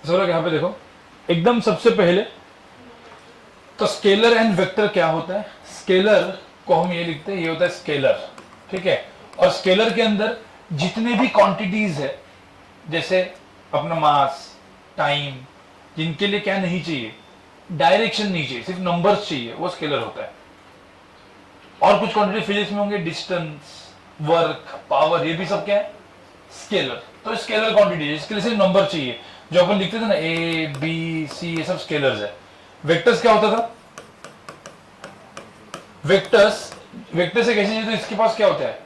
सब लोग यहाँ पे देखो, एकदम सबसे पहले तो स्केलर एंड वेक्टर क्या होता है? स्केलर को हम ये लिखते हैं, ये होता है स्केलर, ठीक है। और स्केलर के अंदर जितने भी क्वांटिटीज है, जैसे अपना मास, टाइम, जिनके लिए क्या नहीं चाहिए, डायरेक्शन नहीं चाहिए, सिर्फ नंबर्स चाहिए, वो स्केलर होता है। और कुछ क्वांटिटी फिजिक्स में होंगे, डिस्टेंस, वर्क, पावर, ये भी सब क्या है? स्केलर। तो स्केलर क्वांटिटी है, इसके लिए सिर्फ नंबर चाहिए, जो अपन लिखते थे ना ए बी सी, ये सब स्केलर्स है। वेक्टर्स क्या होता था? वेक्टर्स, वेक्टर से कैसे चाहिए, तो इसके पास क्या होता है?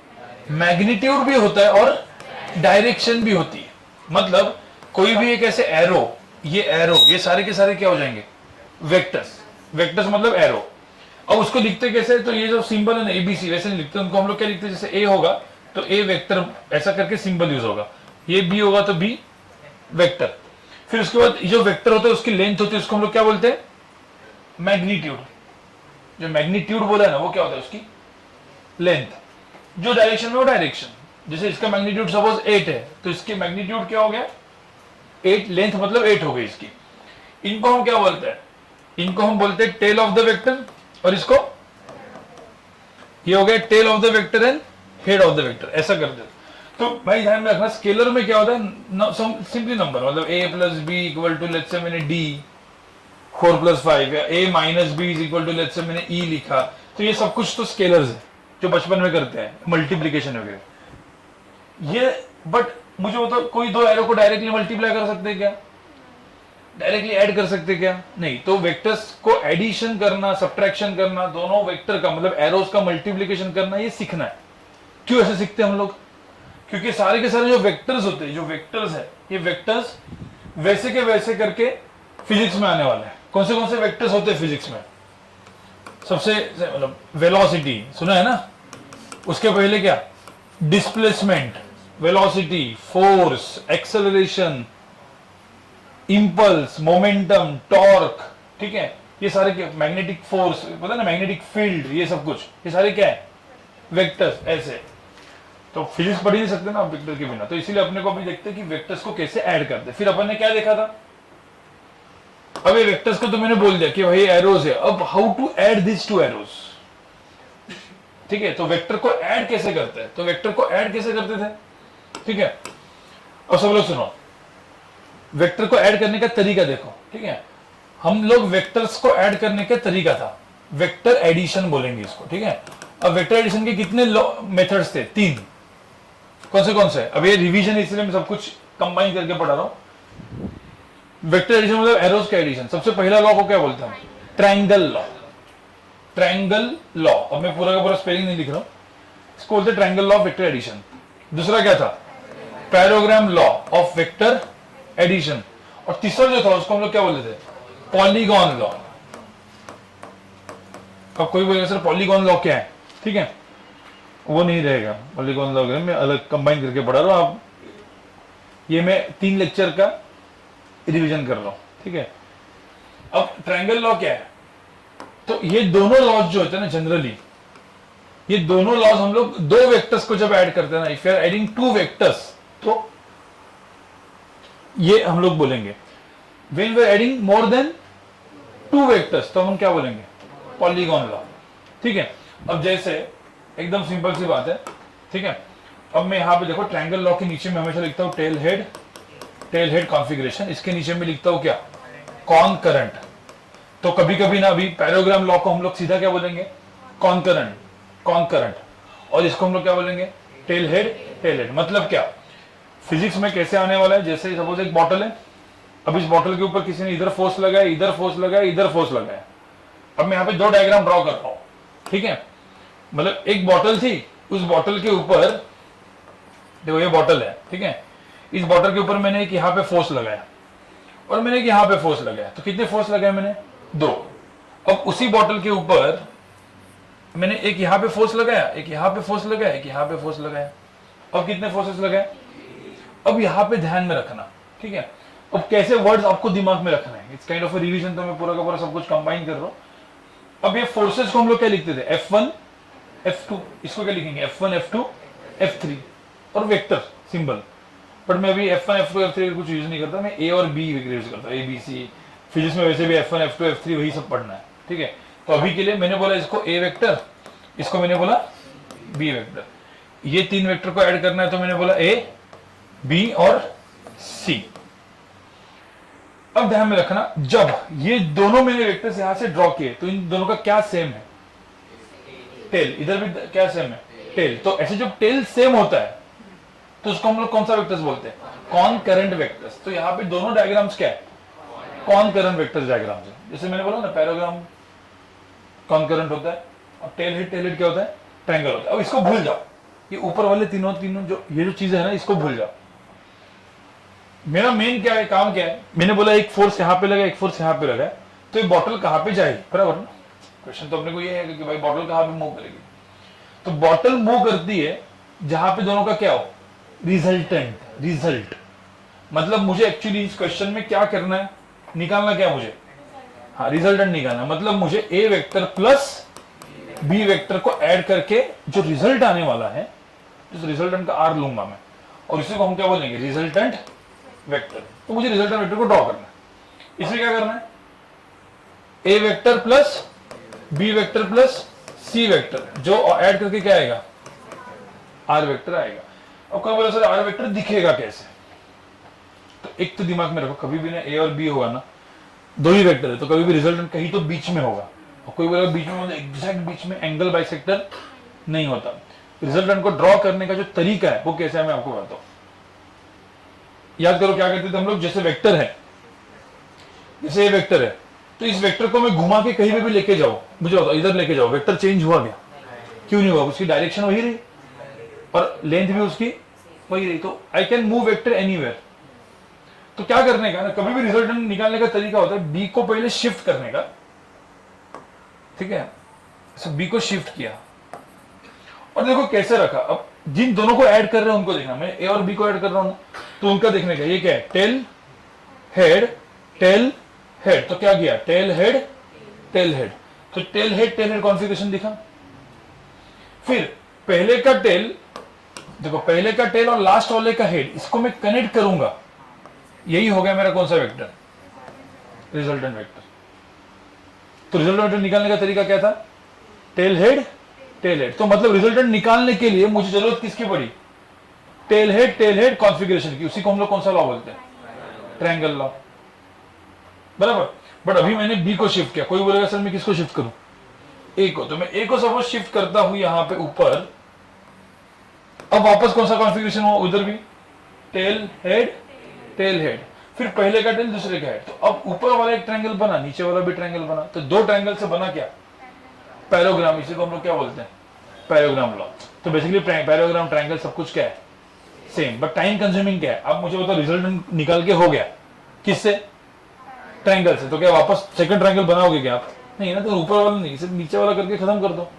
मैग्नीट्यूड भी होता है और डायरेक्शन भी होती है। मतलब कोई भी एक ऐसे एरो, ये सारे के सारे क्या हो जाएंगे? वेक्टर्स। वेक्टर्स मतलब एरो। अब उसको लिखते कैसे? तो ये जो सिंबल है ना एबीसी, वैसे नहीं लिखते, उनको हम लोग क्या लिखते हैं? जैसे ए होगा तो ए वेक्टर, ऐसा करके सिंबल यूज होगा। ये बी होगा तो बी वेक्टर। फिर उसके बाद जो वेक्टर होता है उसकी लेंथ होती है, उसको हम लोग क्या बोलते हैं? मैग्नीट्यूड। जो मैग्नीट्यूड बोला है ना, वो क्या होता है? उसकी लेंथ। जो डायरेक्शन में, वो डायरेक्शन। जैसे इसका मैग्नीट्यूड सपोज 8 है, तो इसकी मैग्नीट्यूड क्या हो गया? 8, लेंथ मतलब 8 हो गई इसकी। इनको हम क्या बोलते हैं? इनको हम बोलते हैं टेल ऑफ द वेक्टर, और इसको ये हो गया tail of the vector and head of the vector, ऐसा कर दे। तो भाई ध्यान में रखना, स्केलर में क्या होता है? सिंपली नंबर, मतलब a plus B equal to, let's say मैंने d 4 प्लस 5, या a minus B is equal to, let's say मैंने e लिखा। तो ये सब कुछ तो स्केलर्स है जो बचपन में करते हैं, मल्टीप्लीकेशन वगैरह ये। बट मुझे बताओ, कोई दो एरो को डायरेक्टली मल्टीप्लाई कर सकते हैं क्या? डायरेक्टली ऐड कर सकते क्या? नहीं। तो वेक्टर्स को एडिशन करना, सब्ट्रैक्शन करना, दोनों वेक्टर का मतलब एरोस का मल्टीप्लिकेशन करना, ये सीखना है। क्यों ऐसे सीखते हैं हम लोग? क्योंकि सारे के सारे जो वेक्टर्स होते हैं, जो वेक्टर्स है, ये वेक्टर्स वैसे के वैसे करके फिजिक्स में आने वाले हैं। कौन से वेक्टर्स होते हैं फिजिक्स में? सबसे मतलब वेलोसिटी सुना है ना, उसके पहले क्या? Displacement, velocity, force, acceleration, impulse, momentum, torque, ठीक है। ये सारे क्या? मैग्नेटिक फोर्स, पता है ना, मैग्नेटिक फील्ड, ये सब कुछ, ये सारे क्या है? वेक्टर्स। ऐसे तो फिजिक्स पढ़ ही नहीं सकते ना आप वेक्टर के बिना, तो इसीलिए अपने को अभी देखते हैं कि वेक्टर्स को कैसे ऐड करते हैं। फिर अपन ने क्या देखा था? अब ये वेक्टर्स को तो मैंने बोल दिया कि भाई एरोज है, अब how to add this to arrows, ठीक है। तो वेक्टर को ऐड कैसे करते हैं? तो वेक्टर को ऐड कैसे करते थे, ठीक है। अब सब लोग सुनो, वेक्टर को ऐड करने का तरीका देखो, ठीक है। हम लोग वेक्टर्स को ऐड करने का तरीका था वेक्टर एडिशन बोलेंगे इसको, ठीक है। अब वेक्टर एडिशन के कितने मेथड्स थे? 3। कौन से? अब ये रिवीजन, इसलिए मैं सब कुछ कंबाइन करके पढ़ा रहा हूं। वेक्टर एडिशन मतलब एरोज का एडिशन। सबसे पहला लॉ को क्या बोलते हैं? Triangle law. ट्रायंगल लॉ, अब मैं पूरा का पूरा स्पेलिंग नहीं लिख रहा हूं, इसको बोलते हैं triangle law of vector addition. दूसरा क्या था? Parallelogram law of vector addition. और तीसरा जो था उसको हम लोग क्या बोलते थे? Polygon law. अब कोई बोलेगा सर पॉलीगॉन लॉ क्या है, ठीक है, वो नहीं रहेगा। पॉलीगॉन लॉ मैं अलग कंबाइन करके पढ़ा रहा हूं। आप ये मैं 3 लेक्चर का रिवीजन कर रहा हूं, ठीक है। अब ट्रायंगल लॉ क्या है? तो ये दोनों लॉज जो होते हैं ना, जनरली ये दोनों लॉज हम लोग दो वेक्टर्स को जब ऐड करते हैं ना, if you are adding 2 vectors, तो ये हम लोग बोलेंगे। When we are adding more than 2 vectors, तो हम क्या बोलेंगे? पॉलीगॉन लॉ, ठीक है। अब जैसे एकदम सिंपल सी बात है, ठीक है। अब मैं यहां पे देखो, ट्रायंगल लॉ के नीचे में हमेशा लिखता हूं टेल हेड कॉन्फ़िगरेशन। इसके नीचे में लिखता हूं क्या? कॉनकरेंट। तो कभी कभी ना, अभी पैराग्राम लॉ को हम लोग सीधा क्या बोलेंगे? कॉनकरेंट। और इसको हम लोग क्या बोलेंगे? Tail head. मतलब क्या? फिजिक्स में कैसे आने वाला है? जैसे सपोज एक बॉटल है, अब इस बॉटल के ऊपर किसी ने इधर फोर्स लगाया, इधर फोर्स लगाया, इधर फोर्स लगाया। अब मैं यहाँ पे 2 डायग्राम ड्रॉ कर रहा हूं, ठीक है। मतलब एक बॉटल थी, उस बॉटल के ऊपर देखो, ये बॉटल है, ठीक है। इस बॉटल के ऊपर मैंने एक यहाँ पे फोर्स लगाया और मैंने एक यहाँ पे फोर्स लगाया। तो कितने फोर्स लगाए मैंने? 2। अब उसी बॉटल के ऊपर मैंने एक यहाँ पे फोर्स लगाया, एक यहाँ पे फोर्स लगाया, एक यहाँ पे फोर्स लगाया। अब कितने फोर्सेस लगाए? अब यहाँ पे ध्यान में रखना, ठीक है। अब कैसे वर्ड्स आपको दिमाग में रखना है, it's kind of a revision, तो मैं पूरा का पूरा सब कुछ कंबाइन कर रहा हूं। अब ये फोर्सेस को हम लोग क्या लिखते थे? F1 F2। इसको क्या लिखेंगे? F1 F2 F3 और वेक्टर सिंबल। बट मैं अभी F1 F2 F3 कुछ यूज नहीं करता, मैं A और B यूज करता हूँ, A B C। फिजिक्स में वैसे भी F1 F2 F3 वही सब पढ़ना है, ठीक है। तो अभी के लिए मैंने बोला इसको A वेक्टर, इसको मैंने बोला B वेक्टर, ये तीन वेक्टर को ऐड करना है, तो मैंने बोला A B और C। अब ध्यान में रखना, जब ये दोनों मैंने वेक्टर्स यहां से ड्रॉ किए तो इन दोनों का क्या सेम है, टेल। इधर भी क्या सेम है, टेल। तो ऐसे जब टेल सेम होता है तो उसको हम लोग कौन सा वेक्टर्स बोलते हैं, कॉनकरेंट वेक्टर्स। तो यहाँ पे दोनों डायग्राम्स क्या है, कॉनकरेंट वेक्टर्स डायग्राम्स है। जैसे मैंने बोला ना, पैराग्राम कॉनकरेंट होता है और टेल हेड क्या होता है, ट्रायंगल होता है। अब इसको भूल जाओ, ये ऊपर वाले तीनों जो ये जो चीजें है ना, इसको भूल जाओ। मेरा मेन क्या है, काम क्या है, मैंने बोला एक फोर्स यहाँ पे लगा, एक फोर्स यहाँ पे लगा है, तो ये बॉटल कहाँ पे जाएगी, बराबर ना। क्वेश्चन तो अपने को ये है कि भाई बॉटल कहाँ पे मूव करेगी। तो बॉटल मूव करती है जहां पे दोनों का क्या हो, रिजल्टेंट, रिजल्ट। मतलब मुझे एक्चुअली इस क्वेश्चन में क्या करना है, निकालना क्या मुझे, हाँ रिजल्टेंट निकालना। मतलब मुझे ए वेक्टर प्लस बी वेक्टर को ऐड करके जो रिजल्ट आने वाला है, इस रिजल्टेंट का आर लूंगा मैं, और इसी को हम क्या बोलेंगे, रिजल्टेंट वेक्टर। तो मुझे रिजल्टेंट वेक्टर को ड्रॉ करना है। इसमें क्या करना है, a vector plus b vector plus c vector, जो ऐड करके क्या आएगा, आर वेक्टर आएगा। अब कोई बोला सर आर वेक्टर दिखेगा कैसे, तो एक तो दिमाग में रखो, कभी भी ना ए और बी होगा ना, दो ही वेक्टर है, तो कभी भी रिजल्टेंट कहीं तो बीच में होगा। और कोई बोला बीच में, मतलब एग्जैक्ट बीच में एंगल बाइसेक्टर नहीं होता। रिजल्टेंट को ड्रॉ करने का जो तरीका है वो कैसे है, मैं आपको बताता हूं। याद करो क्या करते थे हम लोग, जैसे वेक्टर है, जैसे ये वेक्टर है, तो इस वेक्टर को मैं घुमा के कहीं पे भी लेके जाऊं, मुझे बताओ इधर लेके जाओ, वेक्टर चेंज हुआ क्या, क्यों नहीं हुआ, उसकी डायरेक्शन वही रही और लेंथ भी उसकी वही रही। तो I can move vector anywhere. तो क्या करने का ना, कभी भी रिजल्टेंट निकालने का तरीका होता है बी को पहले शिफ्ट करने का, ठीक है। बी को शिफ्ट किया और देखो कैसे रखा। अब जिन दोनों को ऐड कर रहे हैं उनको देखना, मैं ए और बी को ऐड कर रहा हूं तो उनका देखने का, ये क्या है, टेल हेड, टेल हेड। तो क्या किया, टेल हेड टेल हेड, तो टेल हेड कॉन्फ़िगरेशन दिखा। फिर पहले का टेल, देखो पहले का टेल और लास्ट वाले का हेड, इसको मैं कनेक्ट करूंगा, यही हो गया मेरा कौन सा वेक्टर, रिजल्टेंट वेक्टर। तो रिजल्टेंट वेक्टर निकालने का तरीका क्या था, टेल हेड टेल हेड। तो मतलब रिजल्टेंट निकालने के लिए मुझे जरूरत किसकी पड़ी, टेल हेड कॉन्फ़िगरेशन की। उसी को हम लोग कौन सा लॉ बोलते हैं, ट्रायंगल लॉ, बराबर। बट अभी मैंने बी को शिफ्ट किया, कोई बोलेगा सर मैं किसको शिफ्ट करूं, ए को। तो मैं ए को सपोज शिफ्ट करता हूं यहां पे ऊपर। अब वापस कौन सा कॉन्फ़िगरेशन हुआ, उधर भी टेल हेड, फिर पहले का टेल दूसरे का हेड। तो अब ऊपर वाला एक ट्रायंगल बना, नीचे वाला भी ट्रायंगल बना, तो दो ट्रायंगल से बना क्या, पैराग्राम। इसी को हम लोग क्या बोलते हैं, पैराग्राम लॉ। तो बेसिकली पैराग्राम ट्रायंगल सब कुछ क्या है, सेम, बट टाइम कंज्यूमिंग क्या है। अब मुझे बताओ रिजल्ट निकाल के हो गया किससे, ट्रायंगल से। तो क्या वापस सेकंड ट्रायंगल बनाओगे क्या आप, नहीं ना। तो ऊपर वाला नहीं, सिर्फ नीचे वाला करके खत्म कर दो,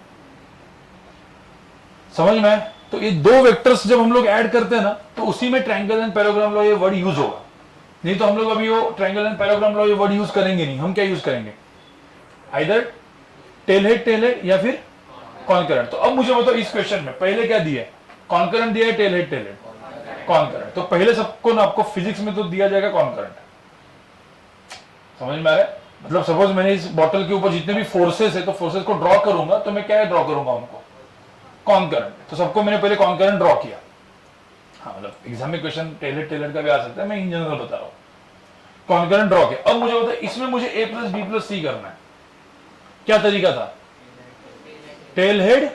समझ में आए। तो ये दो वेक्टर्स जब हम लोग ऐड करते हैं ना, तो उसी में ट्रायंगल एंड पैराग्राम लॉ ये वर्ड यूज होगा। नहीं तो हम लोग अभी वो ट्रायंगल एंड पैराग्राम लॉ ये वर्ड यूज करेंगे नहीं। हम क्या यूज करेंगे, आइदर टेल हेड या फिर कॉन्करेंट। तो अब मुझे बताओ इस क्वेश्चन में पहले क्या दिया है, कॉन्करेंट दिया है, टेल हेड कॉन्करेंट। तो पहले सबको ना आपको फिजिक्स में तो दिया जाएगा कॉन्करेंट, समझ में आ रहा है। मतलब सपोज मैंने इस बॉटल के ऊपर जितने भी फोर्सेस है, तो फोर्सेस को ड्रॉ करूंगा, तो मैं क्या ड्रॉ करूंगा उनको, कॉन्करेंट। तो सबको मैंने पहले कॉन्करेंट ड्रॉ किया। हाँ मतलब एग्जाम में क्वेश्चन टेल का भी आ सकता है, मैं इन जनरल बता रहा हूँ। कॉन्करेंट ड्रॉ किया। अब मुझे बताओ इसमें मुझे ए प्लस बी प्लस सी करना है, क्या तरीका था, टेल हेड।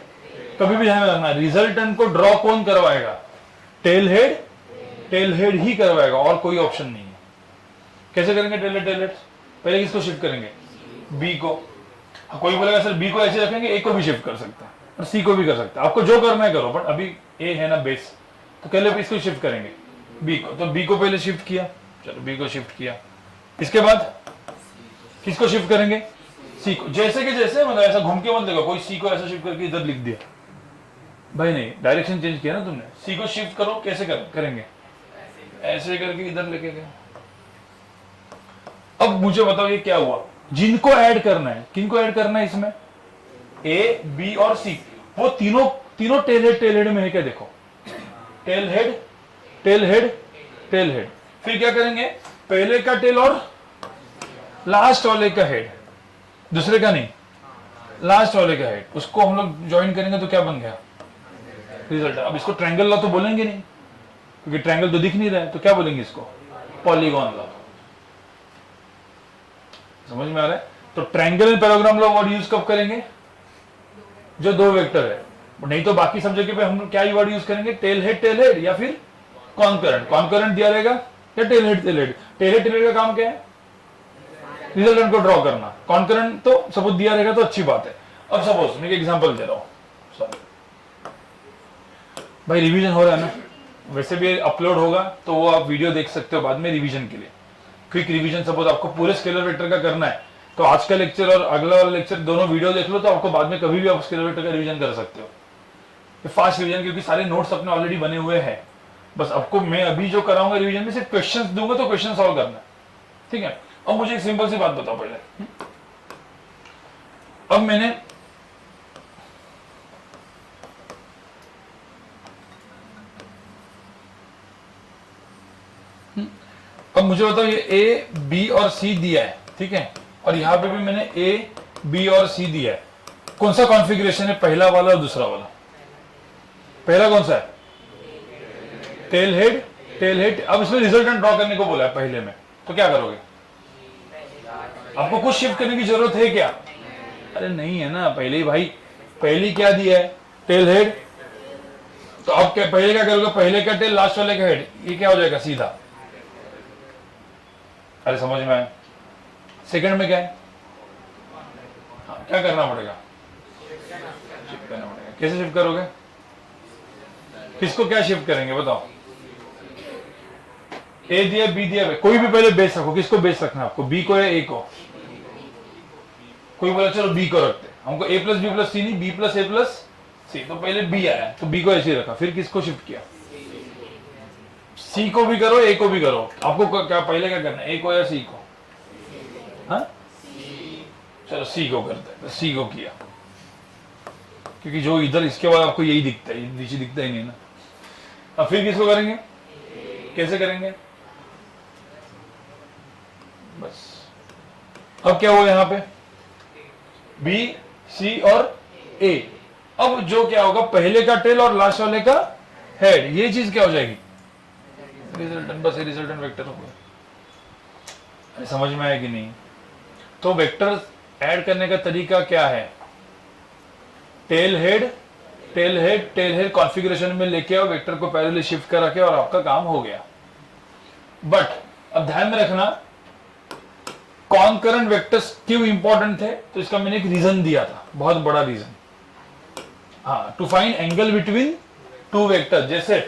कभी भी ध्यान में रखना, रिजल्टेंट को ड्रॉ कौन करवाएगा, टेल हेड ही करवाएगा, और कोई ऑप्शन नहीं है। कैसे करेंगे टेल हेड, पहले किसको शिफ्ट करेंगे, बी को। कोई बोलेगा सर बी को ऐसे रखेंगे, ए को भी शिफ्ट कर सकता है और सी को भी कर सकता है, आपको जो करना है करो, बट अभी ए है ना बेस, तो पहले इसको शिफ्ट करेंगे बी को। तो बी को पहले शिफ्ट किया, चलो बी को शिफ्ट किया। इसके बाद किसको शिफ्ट करेंगे, सी को। जैसे कि जैसे, मतलब ऐसा घूम के मत देखो, कोई सी को ऐसा शिफ्ट करके इधर लिख दिया, भाई नहीं, डायरेक्शन चेंज किया ना तुमने। सी को शिफ्ट करो, कैसे करेंगे, ऐसे करके इधर लेके गए। अब मुझे बताओ ये क्या हुआ, जिनको ऐड करना है, किनको ऐड करना है इसमें, ए बी और सी, वो तीनों टेल हेड में है क्या, देखो टेल हेड टेल हेड। फिर क्या करेंगे, पहले का टेल और लास्ट वाले का हेड, दूसरे का नहीं, लास्ट वाले का हेड, उसको हम लोग ज्वाइन करेंगे तो क्या बन गया, रिजल्ट। अब इसको ट्रायंगल लॉ तो बोलेंगे नहीं, क्योंकि ट्रायंगल तो दिख नहीं रहा है, तो क्या बोलेंगे इसको, पॉलीगॉन लॉ। समझ में आ रहा है? तो triangle and parallelogram law word use कब करेंगे, जो दो वेक्टर है। नहीं तो बाकी सब जगह पे हम क्या वर्ड यूज करेंगे, टेल हेड या फिर कॉन्करेंट। कॉन्करेंट दिया रहेगा या टेल हेड। टेल हेड का काम क्या है, रिजल्टेंट को ड्रॉ करना। कॉन्करेंट तो सपोज दिया रहेगा तो अच्छी बात है। अब सपोज मैं एक एग्जांपल दे रहा हूं, भाई रिवीजन हो रहा है ना, वैसे भी अपलोड होगा तो वो आप वीडियो देख सकते हो बाद में रिवीजन के लिए, क्विक रिवीजन। सपोज आपको पूरे स्केलर वेक्टर का करना है तो आज का लेक्चर और अगला वाला लेक्चर दोनों वीडियो देख लो, तो आपको बाद में कभी भी आप स्केलर वेक्टर का रिवीजन कर सकते हो। फास्ट रिवीजन, क्योंकि सारे नोट्स अपने ऑलरेडी बने हुए हैं। बस आपको मैं अभी जो कराऊंगा रिवीजन में सिर्फ क्वेश्चंस दूंगा, तो क्वेश्चन सॉल्व करना है, ठीक है। अब मुझे एक सिंपल सी बात बताओ पहले, अब मैंने अब मुझे बताओ ये ए बी और सी दिया है, ठीक है, और यहां पे भी मैंने ए बी और सी दिया है। कौन सा कॉन्फ़िगरेशन है, पहला वाला और दूसरा वाला? पहला कौन सा है, टेल हेड। अब इसमें रिजल्टेंट ड्रॉ करने को बोला है पहले में, तो क्या करोगे, आपको कुछ शिफ्ट करने की जरूरत है क्या? अरे नहीं है ना, पहले ही भाई, पहले क्या दिया है, टेल हेड। तो अब क्या, पहले क्या करोगे, पहले का टेल लास्ट वाले का हेड, ये क्या हो जाएगा सीधा। अरे समझ में आया? सेकंड में क्या है, क्या करना पड़ेगा, शिफ्ट करना पड़ेगा। कैसे शिफ्ट करोगे, किसको क्या शिफ्ट करेंगे बताओ? ए दिया बी दिया, कोई भी पहले बेस रखो, किसको बेस रखना है आपको, बी को या ए को? कोई बोला चलो बी को रखते, हमको ए प्लस बी प्लस सी नहीं, बी प्लस ए प्लस सी, तो पहले बी आया तो बी को ऐसे ही रखा। फिर किसको शिफ्ट किया, सी को भी करो ए को भी करो। आपको क्या पहले क्या करना है, ए को या सी को? हाँ चलो सी को करते हैं, तो सी को किया, क्योंकि जो इधर इसके बाद आपको यही दिखता है, नीचे दिखता ही नहीं ना। अब फिर किसको करेंगे, कैसे करेंगे, बस अब क्या हुआ यहाँ पे, बी सी और ए। अब जो क्या होगा, पहले का टेल और लास्ट वाले का हेड, ये चीज क्या हो जाएगी, रिजल्टेंट। बस ये रिजल्टेंट वेक्टर हो गया। समझ में आया कि नहीं? तो वेक्टर ऐड करने का तरीका क्या है, टेल हेड कॉन्फ़िगरेशन में लेके आओ, वेक्टर को पैरेलल शिफ्ट करा के, और आपका काम हो गया। बट अब ध्यान में रखना, कॉन्करेंट वेक्टर्स क्यों इंपॉर्टेंट थे, तो इसका मैंने एक रीजन दिया था, बहुत बड़ा रीजन। हाँ, to find angle between two vector. जैसे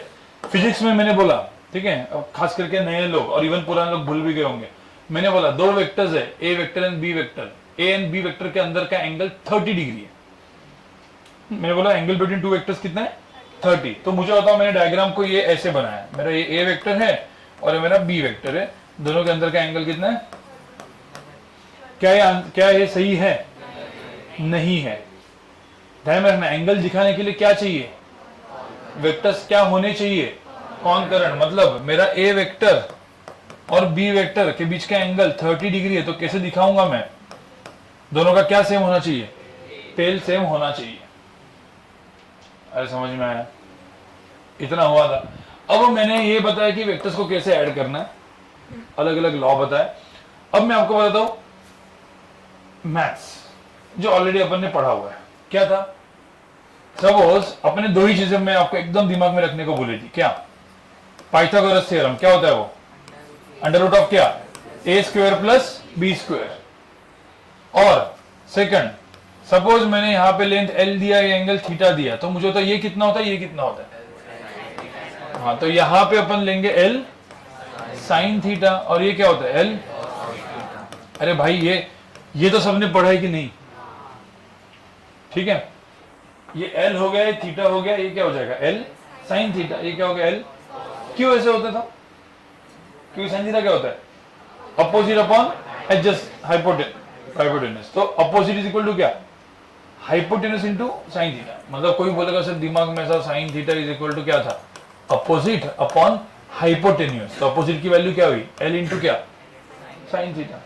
फिजिक्स में मैंने बोला, ठीक है, अब खास करके नए लोग और इवन पुराने लोग भूल भी गए होंगे, मैंने बोला दो वेक्टर्स है, a vector and b vector. A and b vector के अंदर का एंगल 30 डिग्री है। मैंने बोला एंगल बिटवीन टू वेक्टर्स कितना है, 30। तो मुझे बताओ, मैंने डायग्राम को ये ऐसे बनाया, मेरा ये ए वेक्टर है और ये मेरा बी वेक्टर है, दोनों के अंदर का एंगल कितना है? क्या ये सही है? नहीं है। ध्यान में रखना, एंगल दिखाने के लिए क्या चाहिए, वेक्टर्स क्या होने चाहिए, कॉन्करेंट। मतलब मेरा ए वेक्टर और बी वेक्टर के बीच का एंगल 30 डिग्री है, तो कैसे दिखाऊंगा मैं, दोनों का क्या सेम होना चाहिए, टेल सेम होना चाहिए। अरे समझ में आया? इतना हुआ था। अब मैंने ये बताया कि वेक्टर्स को कैसे ऐड करना है, अलग अलग लॉ बताया। अब मैं आपको बताता हूं मैथ्स, जो ऑलरेडी अपन ने पढ़ा हुआ है। क्या था, सपोज अपने दो ही चीजें मैं आपको एकदम दिमाग में रखने को बोली थी। क्या, पाइथागोरस थ्योरम क्या होता है, वो अंडर रूट ऑफ क्या, a square plus b square. और सेकंड, सपोज मैंने यहां पे लेंथ एल दिया, ये एंगल थीटा दिया, तो मुझे होता है ये कितना होता है, ये कितना होता है। हाँ, तो यहां पे अपन लेंगे एल साइन थीटा, और ये क्या होता है, एल। अरे भाई ये तो सबने पढ़ा है कि नहीं, ठीक है। ये एल हो गया, ये थीटा हो गया, ये क्या हो जाएगा, एल साइन थीटा, ये क्या हो गया, एल। क्यों ऐसे होता था, क्योंकि साइन थीटा क्या होता है, अपोजिट अपॉन एडजस्ट हाइपोटेनस। तो अपोजिट इज इक्वल टू क्या, हाइपोटेनस इनटू साइन थीटा। मतलब कोई बोलेगा सर दिमाग में ऐसा, sine theta is equal to क्या था, अपोजिट अपॉन हाइपोटेन्यूस, तो अपोजिट की वैल्यू क्या हुई, एल इंटू क्या, साइन थीटा।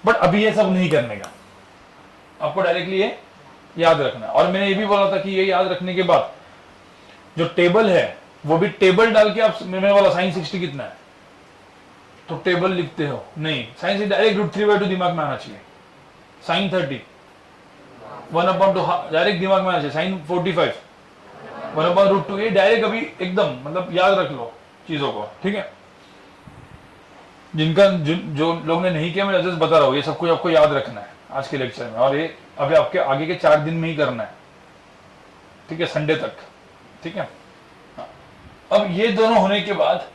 बट अभी ये सब नहीं करने का, आपको डायरेक्टली ये याद रखना है। और मैंने ये भी बोला था कि ये याद रखने के बाद जो टेबल है वो भी टेबल डाल के आप, मैंने बोला साइन 60 कितना है तो टेबल लिखते हो नहीं, साइन से डायरेक्ट √3/2 दिमाग में आना चाहिए, साइन 30 1/2 डायरेक्ट दिमाग में आना चाहिए, साइन 45 1/√2, ये डायरेक्ट अभी एकदम मतलब याद रख लो चीजों को, ठीक है। जिनका जो लोग ने नहीं किया, मैं जस्ट बता रहा हूँ, ये सब कुछ आपको याद रखना है आज के लेक्चर में, और ये अभी आपके आगे के 4 दिन में ही करना है, ठीक है, संडे तक, ठीक है। अब ये दोनों होने के बाद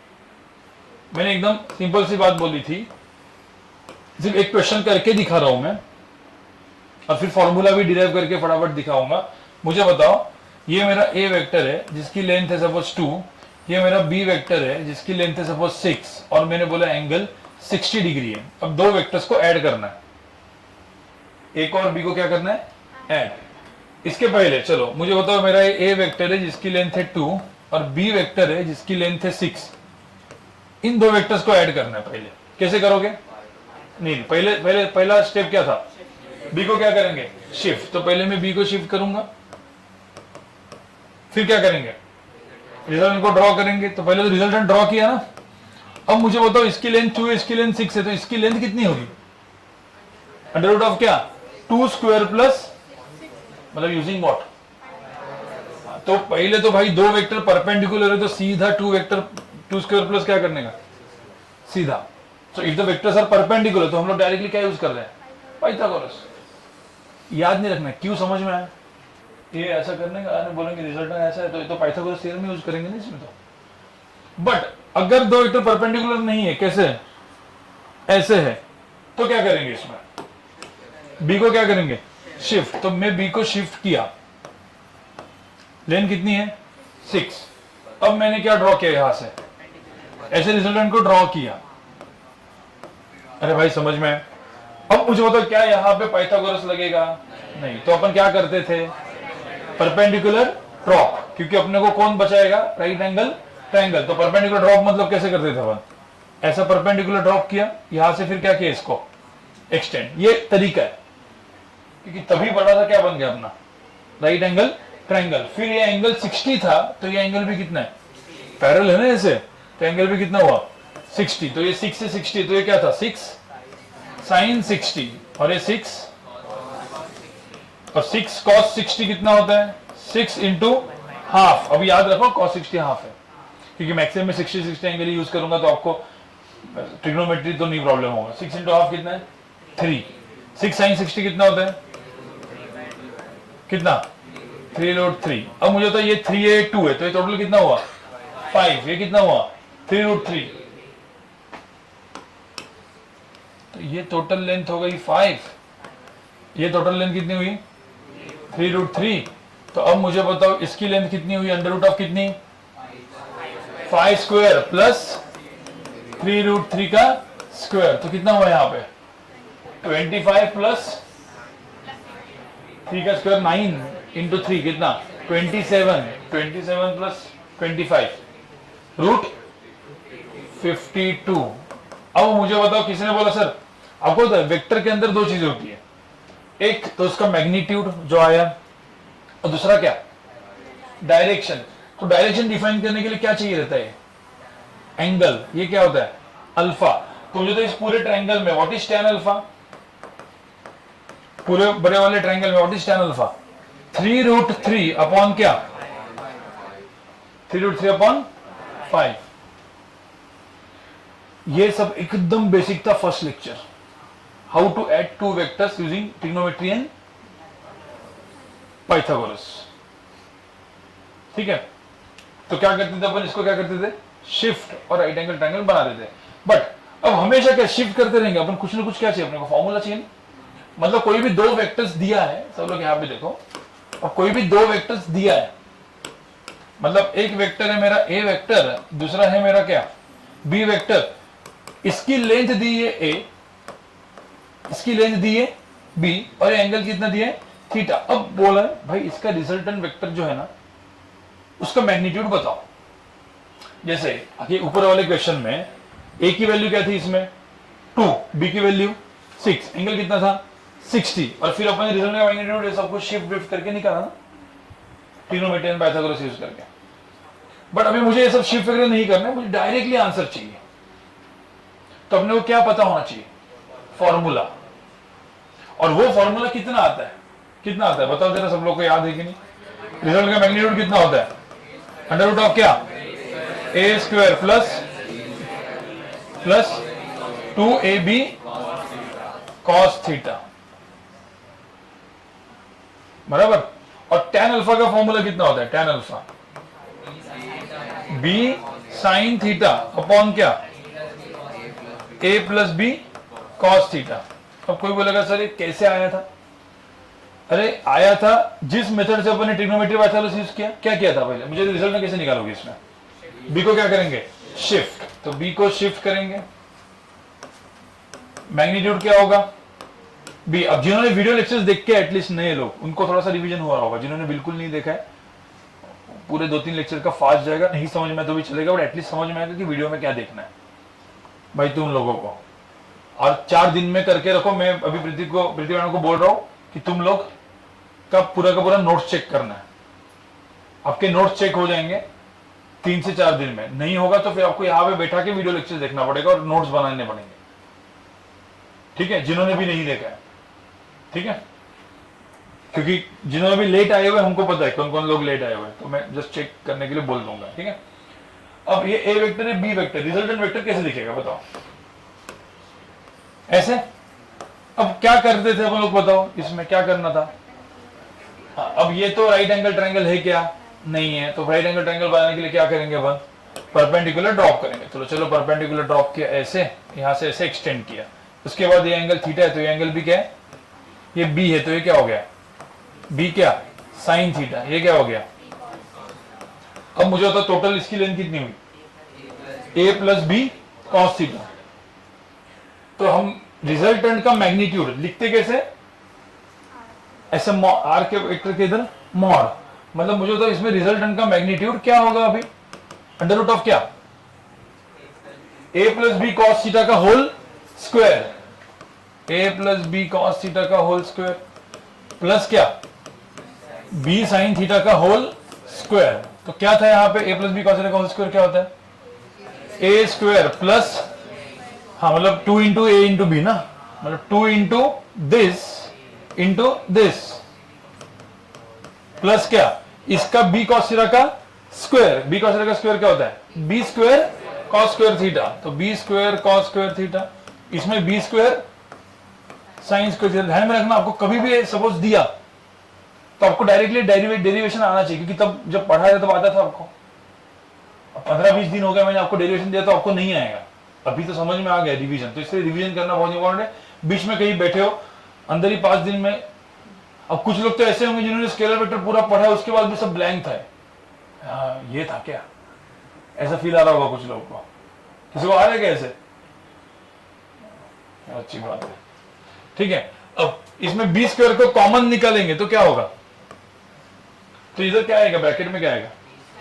मैंने एकदम सिंपल सी बात बोली थी, सिर्फ एक क्वेश्चन करके दिखा रहा हूं मैं, और फिर फॉर्मूला भी डिराइव करके फटाफट दिखाऊंगा। मुझे बताओ, ये मेरा ए वेक्टर है जिसकी लेंथ है सपोज 2, ये मेरा बी वेक्टर है जिसकी लेंथ है सपोज 6, और मैंने बोला एंगल 60 डिग्री है। अब दो वेक्टर्स को ऐड करना है, ए को और बी को क्या करना है, ऐड। इसके पहले चलो मुझे बताओ, मेरा ए वेक्टर है जिसकी लेंथ है 2 और बी वेक्टर है जिसकी लेंथ है 6, इन दो वेक्टर्स को ऐड करना है। पहले कैसे करोगे, नहीं पहला स्टेप क्या था, बी को क्या करेंगे, शिफ्ट। तो पहले मैं बी को शिफ्ट करूंगा, फिर क्या करेंगे, रिजल्टेंट को ड्रॉ करेंगे। तो पहले तो रिजल्टेंट ड्रॉ किया ना, अब मुझे बताओ इसकी लेंथ 2 है, इसकी लेंथ 6 है, तो इसकी लेंथ कितनी होगी, √ऑफ क्या, 2 स्क्वायर प्लस, मतलब यूजिंग व्हाट, तो पहले तो भाई दो वेक्टर परपेंडिकुलर है तो सीधा 2 वेक्टर 2 स्क्वायर प्लस क्या करने का, सीधा। So if the vectors are perpendicular, तो हम लोग डायरेक्टली क्या यूज कर रहे हैं, पाइथागोरस। याद नहीं रखना, क्यों समझ में आया, ये ऐसा करने का बोलेंगे रिजल्ट ऐसा है, तो ये तो पाइथागोरस थ्योरम यूज करेंगे नहीं इसमें तो। बट अगर दो वेक्टर परपेंडिकुलर नहीं है, कैसे, ऐसे है, तो क्या करेंगे, इसमें बी को क्या करेंगे, शिफ्ट। तो मैं बी को शिफ्ट किया, लेंथ कितनी है 6, अब मैंने क्या ड्रॉ किया, यहां से ऐसे रिजल्टेंट को ड्रॉ किया। अरे भाई समझ में, अब मुझे बताओ क्या यहां पे पाइथागोरस लगेगा, नहीं, तो अपन क्या करते थे, परपेंडिकुलर ड्रॉप, क्योंकि अपने को कौन बचाएगा, राइट एंगल ट्रायंगल। तो परपेंडिकुलर ड्रॉप मतलब कैसे करते थे अपन, ऐसा परपेंडिकुलर ड्रॉप किया, यहां से फिर क्या किया, इसको एक्सटेंड, ये तरीका है, क्योंकि तभी बड़ा सा क्या बन गया अपना, राइट एंगल ट्रायंगल। फिर ये एंगल 60 था, तो ये एंगल भी कितना है, पैरेलल है ना ऐसे, तो एंगल भी कितना हुआ 60, तो ये 6 से 60, तो ये क्या था 6 साइन 60, और ये 6 और 6 cos 60 कितना होता है, 6 इंटू हाफ। अब याद रखो cos 60 हाफ है, क्योंकि मैक्सिमम में 60 एंगल यूज करूंगा तो आपको ट्रिग्नोमेट्री तो नहीं प्रॉब्लम होगा। 6 इंटू हाफ कितना है 3, 6 साइन 60 कितना होता है, कितना 3√3। अब मुझे तो ये 3 है 2 है, तो ये टोटल कितना हुआ 5, ये कितना हुआ 3√3, तो ये टोटल लेंथ हो गई 5, ये टोटल लेंथ कितनी हुई 3√3। तो अब मुझे बताओ इसकी लेंथ कितनी हुई, √ऑफ कितनी 5 स्क्वायर प्लस 3√3 का स्क्वायर, तो कितना हुआ यहाँ पे 25 प्लस 3 का स्क्वायर 9 इंटू 3 कितना 27, 27 प्लस 25 √52। अब मुझे बताओ, किसी ने बोला सर आपको तो वेक्टर के अंदर दो चीजें होती है, एक तो उसका मैग्नीट्यूड जो आया, और दूसरा क्या डायरेक्शन। तो डायरेक्शन डिफाइन करने के लिए क्या चाहिए रहता है, एंगल, ये क्या होता है अल्फा। तो मुझे तो इस पूरे ट्रायंगल में व्हाट इज tan अल्फा, पूरे बड़े वाले ट्रायंगल में what is tan alpha 3√3 upon क्या 3√3 अपॉन 5। ये सब एकदम बेसिक था first lecture, how to add two vectors using trigonometry and Pythagoras, ठीक है। तो क्या करते थे अपन, इसको क्या करते थे शिफ्ट और राइट एंगल ट्रायंगल बना देते। बट अब हमेशा क्या शिफ्ट करते रहेंगे अपन, कुछ ना कुछ क्या चाहिए अपने को, फॉर्मूला चाहिए। मतलब कोई भी दो वेक्टर्स दिया है, सब लोग यहां पे देखो, और कोई भी दो वेक्टर्स दिया है, मतलब एक वेक्टर है मेरा ए वेक्टर, दूसरा है मेरा क्या बी वेक्टर, इसकी लेंथ दी है ए, इसकी लेंथ दी है बी, और एंगल कितना दिया है थीटा। अब बोला है भाई इसका रिजल्टेंट वेक्टर जो है ना उसका मैग्नीट्यूड बताओ। जैसे कि ऊपर वाले क्वेश्चन में ए की वैल्यू क्या थी इसमें 2, बी की वैल्यू 6, एंगल कितना था 60, और फिर अपने रिजल्ट का मैग्नीट्यूड सब कुछ शिफ्ट विफ्ट करके निकाला ना, ट्रिग्नोमेट्री एंड पाइथागोरस यूज करके। बट अभी मुझे ये सब शिफ्ट वगैरह नहीं करना है, मुझे डायरेक्टली आंसर चाहिए। तो अपने को क्या पता होना चाहिए, फॉर्मूला। और वो फॉर्मूला कितना आता है, कितना आता है बताओ जरा, सब लोग को याद है कि नहीं? रिजल्ट का मैग्नीट्यूड कितना होता है, अंडर रूट ऑफ क्या, a square plus 2ab cos theta, बराबर। और tan अल्फा का फॉर्मूला कितना होता है, tan alpha b sin theta upon क्या, a plus B cos theta. अब कोई बोलेगा सर ये कैसे आया था? अरे आया था जिस मेथड से अपन ने ट्रिग्नोमेट्री पाइथागोरस यूज किया। क्या किया था पहले, मुझे रिजल्ट में कैसे निकालोगे इसमें, b को क्या करेंगे, शिफ्ट, तो b को शिफ्ट करेंगे, मैग्नीट्यूड क्या होगा b। अब जिन्होंने वीडियो लेक्चर्स देख के एटलीस्ट नए लोग, उनको थोड़ा सा रिवीजन हो रहा होगा, जिन्होंने बिल्कुल नहीं देखा है पूरे 2-3 लेक्चर का फास्ट जाएगा, नहीं समझ में तो भी चलेगा, बट एटलीस्ट समझ में आएगा कि वीडियो में क्या देखना है भाई तुम लोगों को। और 4 दिन में करके रखो। मैं अभी प्रीति मैडम को बोल रहा हूँ कि तुम लोग का पूरा नोट्स चेक करना है। आपके नोट्स चेक हो जाएंगे 3 से 4 दिन में, नहीं होगा तो फिर आपको यहाँ पे बैठा के वीडियो लेक्चर देखना पड़ेगा और नोट्स बनाने पड़ेंगे, ठीक है, जिन्होंने भी नहीं देखा है, ठीक है। क्योंकि जिन्होंने भी लेट आए हुए हमको पता है कौन कौन लोग लेट आए हुए, तो मैं जस्ट चेक करने के लिए बोल दूंगा, ठीक है। अब ये ए वेक्टर है, बी वेक्टर, रिजल्टेंट वेक्टर कैसे दिखेगा बताओ, ऐसे। अब क्या करते थे अपन लोग बताओ, इसमें क्या करना था। हाँ, अब ये तो राइट एंगल ट्रायंगल है क्या, नहीं है, तो राइट एंगल ट्रायंगल बनाने के लिए क्या करेंगे अपन, परपेंडिकुलर ड्रॉप करेंगे। चलो परपेंडिकुलर ड्रॉप किया, ऐसे यहां से ऐसे एक्सटेंड किया, उसके बाद ये एंगल थीटा है तो ये एंगल भी क्या है, ये बी है, तो ये क्या हो गया, बी क्या साइन थीटा, ये क्या हो गया। अब मुझे होता टोटल इसकी लेंथ कितनी हुई, ए प्लस बी कॉस थीटा। तो हम रिजल्टेंट का मैग्नीट्यूड लिखते कैसे, ऐसे आर के वेक्टर के इधर मॉड, मतलब मुझे होता इसमें रिजल्टेंट का मैग्नीट्यूड क्या होगा अभी, अंडर रूट ऑफ क्या, a plus B cos theta का होल स्क्वायर, ए प्लस बी कॉस थीटा का होल स्क्वायर प्लस क्या, बी साइन थीटा का होल स्क्वायर। तो क्या था यहाँ पे, ए प्लस बी कॉस थीटा का होल स्क्वायर क्या होता है, ए स्क्वायर प्लस, हाँ मतलब 2 इंटू ए इंटू बी ना, मतलब 2 इंटू दिस प्लस क्या, इसका बी कॉस थीटा का स्क्वायर, बी कॉस थीटा का स्क्वायर क्या होता है, b square cos square theta, तो b square cos square theta, इसमें b square sine square theta. ध्यान में रखना, आपको कभी भी सपोज दिया तो आपको डायरेक्टली डेरिवेशन आना चाहिए, क्योंकि तब जब पढ़ा था तब आता था आपको। 15-20 दिन हो गया मैंने आपको डेरिवेशन दिया तो आपको नहीं आएगा, अभी तो समझ में आ गया रिवीजन, तो इसलिए रिवीजन करना बहुत इंपॉर्टेंट है। बीच में कहीं बैठे हो अंदर ही 5 दिन में, अब कुछ लोग तो ऐसे होंगे जिन्होंने स्केलर वेक्टर पूरा पढ़ा है उसके बाद भी सब ब्लैंक था, ये था क्या, ऐसा फील आ रहा होगा कुछ लोगों को। किसी को आ रहा है क्या ऐसे, अच्छी बात है, ठीक है। अब इसमें बी स्क्वायर को कॉमन निकालेंगे तो क्या होगा, तो इधर क्या आएगा, ब्रैकेट में क्या आएगा,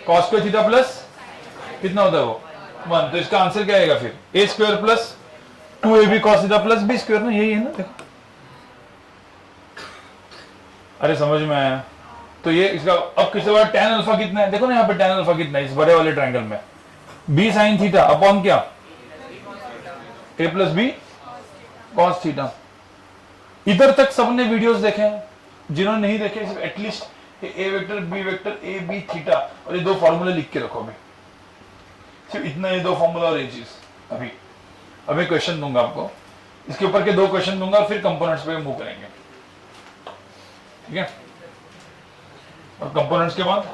कॉस स्क्वायर थीटा प्लस कितना होता है वो 1, तो इसका आंसर क्या आएगा फिर, a square plus 2ab cos theta plus b square ना, यही है ना, देखो अरे समझ में आया। तो ये इसका अब किसके बाद tan अल्फा कितना है, देखो ना यहाँ पे tan अल्फा कितना है इस बड़े वाले ट्रायंगल में, b sin थीटा अपॉन क्या, a plus B cos theta. इधर तक सबने वीडियोस देखे हैं, जिन्होंने नहीं देखे at least A vector B vector A B theta और ये 2 फॉर्मूले लिख के रखो, अभी सिर्फ इतना, ये 2 फॉर्मूला और ये चीज। अभी क्वेश्चन दूंगा आपको, इसके ऊपर के 2 क्वेश्चन दूंगा फिर कंपोनेंट्स पे मूव करेंगे, ठीक है। और कंपोनेंट्स के बाद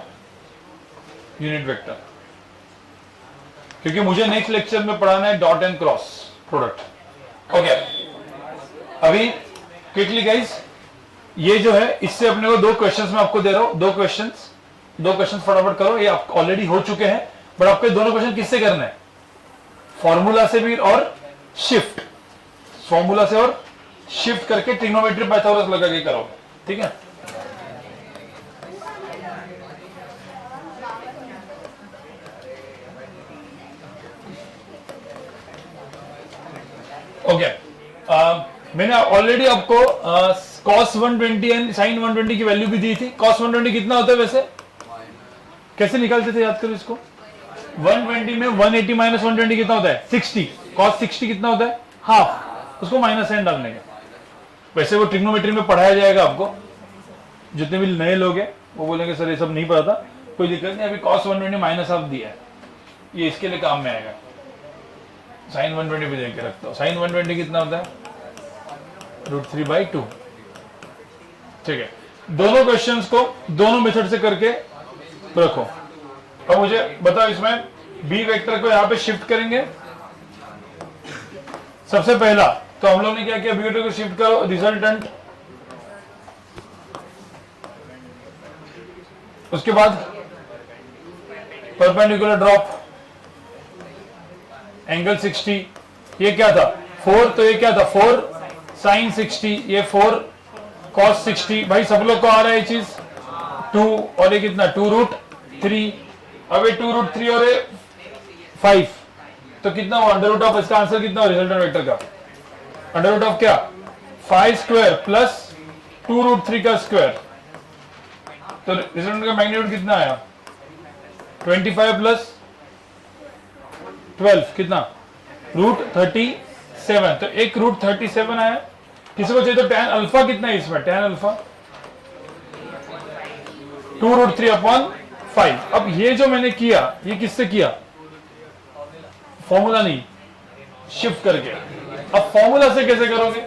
यूनिट वेक्टर, क्योंकि मुझे नेक्स्ट लेक्चर में पढ़ाना है dot and cross product. Okay, अभी क्विकली गाइस, ये जो है इससे अपने को 2 क्वेश्चंस मैं आपको दे रहा हूं, 2 क्वेश्चंस फटाफट करो, ये आप ऑलरेडी हो चुके हैं, बट आपको दोनों क्वेश्चन किससे करने हैं, फॉर्मूला से भी और शिफ्ट, फॉर्मूला से और शिफ्ट करके ट्रिग्नोमेट्री पाइथागोरस लगा के करोगे, ठीक है। ओके मैंने ऑलरेडी आपको cos 120 एंड sin 120 की वैल्यू भी दी थी। cos 120 कितना होता है वैसे, कैसे निकालते थे, याद करो इसको। 120 में 180 माइनस 120 कितना होता है 60। cos 60 कितना होता है हाफ, उसको माइनस साइन डालने का। वैसे वो ट्रिग्नोमेट्री में पढ़ाया जाएगा आपको, जितने भी नए लोग हैं वो बोलेंगे सर ये सब नहीं पता था, कोई दिक्कत नहीं। अभी cos 120 माइनस हाफ दिया है, ये इसके लिए काम में आएगा। sin 120 भी देख के रखता हूँ। sin 120 कितना होता है √3/2। ठीक है, दोनों क्वेश्चंस को दोनों मेथड से करके रखो। अब मुझे बताओ, इसमें बी वेक्टर को यहां पे शिफ्ट करेंगे। सबसे पहला तो हम लोग ने क्या किया, बी वेक्टर को शिफ्ट करो, रिजल्टेंट, उसके बाद परपेंडिकुलर ड्रॉप, एंगल 60, ये क्या था 4, तो ये क्या था 4 sin 60, ये 4 cos 60। भाई सब लोग को आ रहा है ये चीज 2, और ये कितना 2√3। अब ये 2√3 और ये 5, तो कितना हुआ अंडर ऑफ, इसका आंसर कितना हुआ रिजल्टेंट वेक्टर का, अंडर ऑफ क्या 5 स्क्वायर प्लस 2√3 का स्क्वायर। तो रिजल्टेंट का मैग्नीट्यूड कितना आया 25 प्लस 12 कितना √37। तो एक √37 आया। किसी को चाहिए तो tan अल्फा कितना है इसमें, tan अल्फा 2√3/5। अब ये जो मैंने किया ये किससे किया, फॉर्मूला नहीं, शिफ्ट करके। अब फॉर्मूला से कैसे करोगे,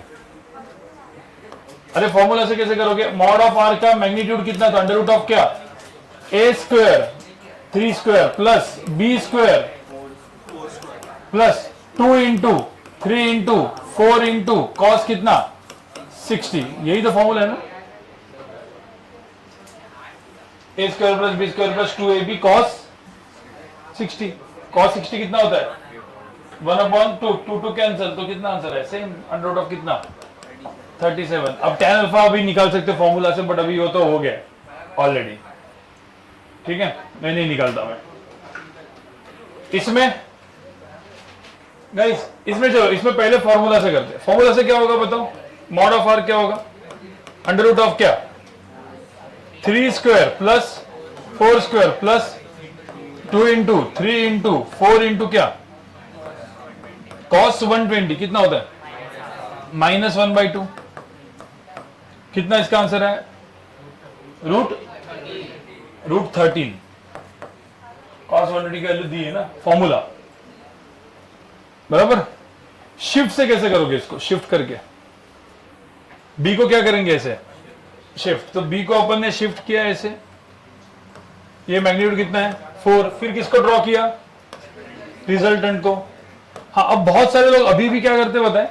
अरे फॉर्मूला से कैसे करोगे, मॉड ऑफ आर का मैग्नीट्यूड कितना था अंडर रूट ऑफ क्या a square 3 square plus b square plus 2 into 3 into 4 into cos कितना 60। यही तो फॉर्मूला है ना, a square plus b square plus 2ab cos 60। Cos 60 कितना होता है 1/2, 2 कैंसिल, तो कितना आंसर है सेम अंडर रूट ऑफ कितना 37। अब tan अल्फा अभी निकाल सकते फॉर्मूला से, बट अभी वो तो हो गया ऑलरेडी। ठीक है, मैं नहीं निकालता मैं इसमें गाइस, इसमें चलो, इसमें पहले फॉर्मूला से करते हैं। फॉर्मूला से क्या होगा बताओ, मॉड ऑफ आर क्या होगा अंडर रूट ऑफ क्या 3 square plus 4 square plus 2 into 3 into 4 into क्या cos 120 कितना होता है -1/2। कितना इसका आंसर है √13। cos 120 की वैल्यू दी है ना फॉर्मूला, बराबर। शिफ्ट से कैसे करोगे इसको, शिफ्ट करके b को क्या करेंगे ऐसे शिफ्ट, तो b को अपन ने शिफ्ट किया ऐसे, ये मैग्नीट्यूड कितना है 4, फिर किसको ड्रॉ किया रिजल्टेंट को। हाँ, अब बहुत सारे लोग अभी भी क्या करते बताएं,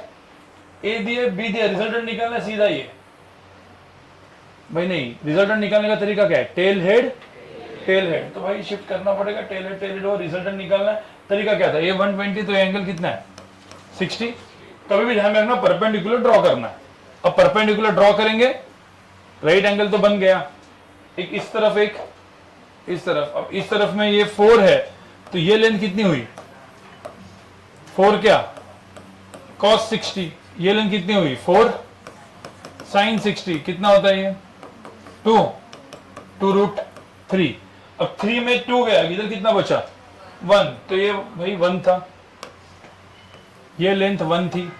ए दिए बी दिए, रिजल्टेंट निकालना सीधा ये भाई नहीं, रिजल्टेंट निकालने का तरीका क्या है टेल हेड टेल हेड, तो भाई शिफ्ट करना पड़ेगा टेल हेड और रिजल्टेंट निकालना है। तरीका क्या था, ये 120 तो ये एंगल कितना है 60। कभी भी ध्यान में रखना परपेंडिकुलर ड्रॉ करना है। अब परपेंडिकुलर ड्रॉ करेंगे, राइट एंगल तो बन गया, एक इस तरफ एक इस तरफ। अब इस तरफ में ये 4 है, तो ये लेंथ कितनी हुई 4 क्या cos 60, ये लेंथ कितनी हुई 4 sin 60, कितना होता है ये 2√3। अब 3 में 2 गया, इधर कितना बचा 1, तो ये भाई 1 था, ये लेंथ 1 थी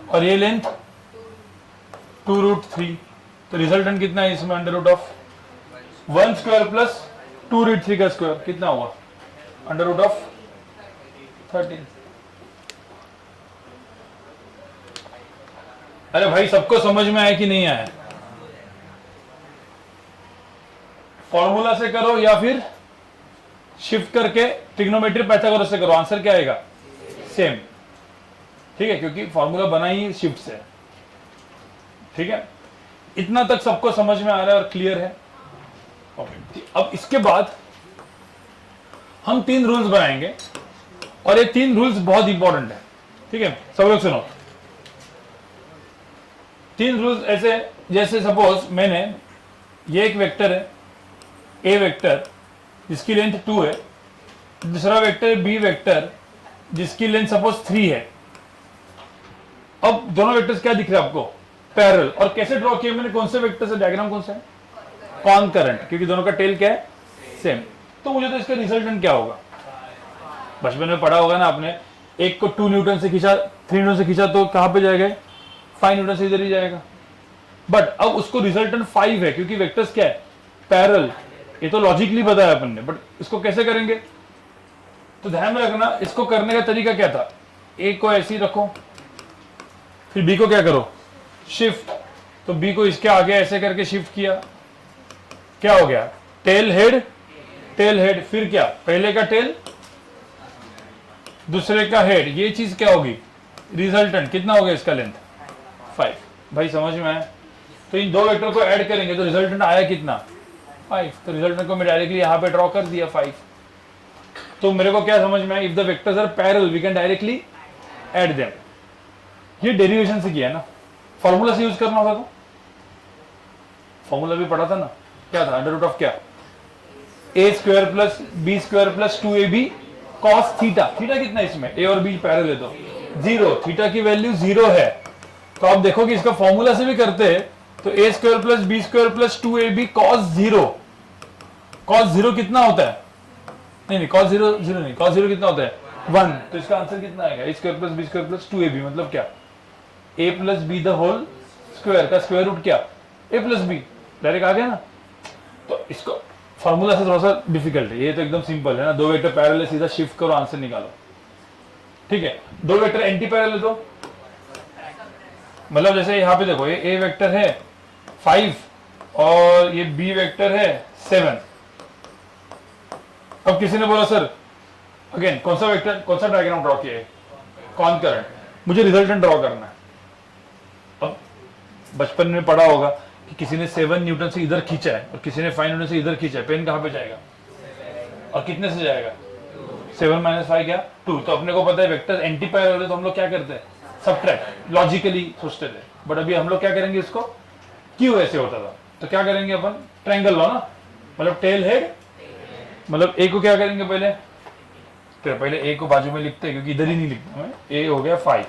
और ये लेंथ 2√3। तो रिजल्टेंट कितना है इसमें under root of 1 square plus 2√3 का स्क्वायर, कितना हुआ अंडर रूट ऑफ 13। अरे भाई सबको समझ में आया कि नहीं आया, फॉर्मूला से करो या फिर शिफ्ट करके ट्रिग्नोमेट्री पाइथागोरस से करो, आंसर क्या आएगा सेम। ठीक है, क्योंकि फॉर्मूला बना ही शिफ्ट से। ठीक है, इतना तक सबको समझ में आ रहा है और क्लियर है। ओके, अब इसके बाद हम 3 रूल्स बनाएंगे और ये 3 रूल्स बहुत इंपॉर्टेंट है। ठीक है, सब लोग सुनो। 3 रूल्स ऐसे, जैसे सपोज मैंने ये एक वेक्टर है ए वेक्टर जिसकी लेंथ 2 है, दूसरा वेक्टर बी वेक्टर जिसकी लेंथ सपोज 3 है, अब दोनों वेक्टर्स क्या दिख रहे हैं आपको, पैरेलल। और कैसे ड्रॉ किया मैंने, कौन से वेक्टर से, डायग्राम कौन सा है, कॉनकरेंट, क्योंकि दोनों का टेल क्या है, सेम। तो मुझे तो इसका रिजल्टेंट क्या होगा, बचपन में पढ़ा होगा ना आपने, एक को 2 न्यूटन से खींचा, 3 न्यूटन से खींचा तो कहां पे जाएगा, 5 न्यूटन से इधर ही जाएगा। बट अब उसको रिजल्टेंट 5 है, क्योंकि वेक्टर्स क्या है, पैरेलल। ये तो लॉजिकली बताया अपन ने, बट इसको कैसे करेंगे, तो ध्यान में रखना इसको करने का तरीका क्या था, ए को ऐसे ही रखो, फिर बी को क्या करो, शिफ्ट। तो बी को इसके आगे ऐसे करके शिफ्ट किया, क्या हो गया, टेल हेड, टेल हेड। फिर क्या, पहले का टेल, दूसरे का हेड, ये चीज क्या होगी, रिजल्टेंट। कितना हो गया इसका लेंथ, 5। भाई समझ में आया। तो इन दो वेक्टर को ऐड करेंगे तो रिजल्टेंट आया कितना, 5। तो रिजल्टेंट को मैं डायरेक्टली यहां पे ड्रॉ कर दिया 5। तो मेरे को क्या समझ में आया, if the vectors are parallel we can directly add them. ये डेरिवेशन से किया है ना, फॉर्मूला से यूज करना होगा तो फॉर्मूला भी पढ़ा था ना, क्या था, अंडर रूट ऑफ क्या, a square plus b square plus 2ab cos theta. Theta कितना इसमें, ए और बी पैरेलल है तो 0, थीटा की वैल्यू 0 है। तो आप देखो कि इसका फॉर्मूला से भी करते हैं तो a square plus b square plus 2ab cos 0। Cos 0 कितना होता है, नहीं कॉस 0 0 नहीं, कॉस 0 कितना होता है 1। तो इसका आंसर कितना आएगा, a square plus b square plus 2ab, मतलब क्या, a plus b the whole square का स्क्वायर रूट क्या, ए प्लस बी। डायरेक्ट आ गया ना। तो इसको फॉर्मूला से थोड़ा सा डिफिकल्ट है, ये तो एकदम सिंपल है ना, दो वेक्टर पैरेलल, सीधा शिफ्ट करो आंसर निकालो। ठीक है, दो वेक्टर एंटी पैरेलल तो मतलब जैसे यहाँ पे देखो, ये ए वेक्टर है 5 और ये बी वेक्टर है 7। अब किसी ने बोला सर अगेन कौन सा वेक्टर, कौन सा डायग्राम ड्रॉ किया है, कॉनकरेंट, मुझे रिजल्टेंट ड्रॉ करना है। अब बचपन में पढ़ा होगा कि किसी ने 7 न्यूटन से इधर खींचा है और किसी ने 5 न्यूटन से इधर खींचा है, पेन कहां पे जाएगा और कितने से जाएगा, 7 - 5 क्या 2। तो अपने को पता है वेक्टर एंटी पैरेलल है तो हम लोग क्या करते हैं, सबट्रैक्ट, लॉजिकली सोचते थे। बट अभी हम लोग क्या करेंगे, इसको क्यों ऐसे होता था तो क्या करेंगे अपन, ट्रायंगल लो ना, मतलब टेल हेड, मतलब ए को क्या करेंगे पहले, तो पहले ए को बाजू में लिखते हैं क्योंकि इधर ही नहीं लिखता मैं, ए हो गया 5।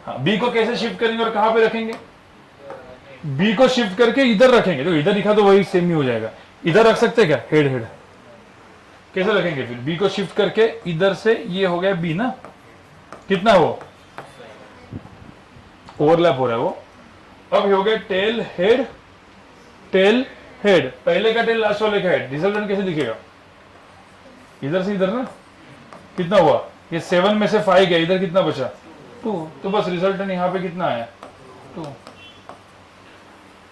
हाँ, बी को कैसे शिफ्ट करेंगे और कहां पे रखेंगे, बी को शिफ्ट करके इधर रखेंगे, तो इधर लिखा तो वही सेम ही हो जाएगा। इधर रख सकते हैं क्या, हेड हेड, कैसे रखेंगे फिर, बी को शिफ्ट करके इधर से, ये हो गया बी ना, कितना वो ओवरलैप हो रहा है वो। अब ये हो गया टेल हेड, टेल हेड, पहले का टेल लास्ट वाले का हेड। रिजल्टेंट कैसे दिखेगा, इधर से इधर ना, कितना हुआ, ये 7 में से 5 गया, इधर कितना बचा 2। तो बस रिजल्टेंट यहाँ पे कितना आया 2।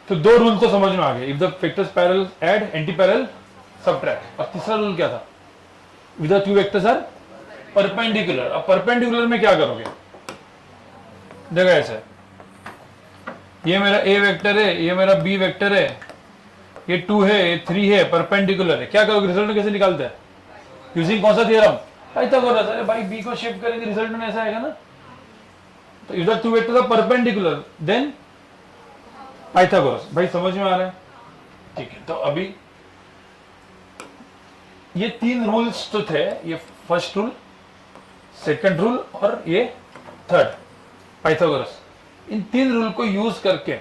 तो दो रूल तो समझ में आ गए, if the vectors parallel add, anti parallel subtract. और तीसरा रूल क्या था, if the two vectors are perpendicular. अब परपेंडिकुलर में क्या करोगे, देखो ऐसे, ये मेरा ए वेक्टर है, ये मेरा बी वेक्टर है, ये 2 है, ये 3 है, परपेंडिकुलर है, क्या करोगे, रिजल्ट कैसे निकालते हैं, यूजिंग कौन सा थ्योरम, पाइथागोरस। अरे भाई बी को शिफ्ट करेंगे रिजल्ट में ऐसा आएगा ना। तो if the two vectors are perpendicular then Pythagoras. भाई समझ में आ रहा है, ठीक है। तो अभी ये 3 रूल्स तो थे, ये फर्स्ट रूल, सेकंड रूल और ये थर्ड पाइथागोरस। इन 3 रूल को यूज करके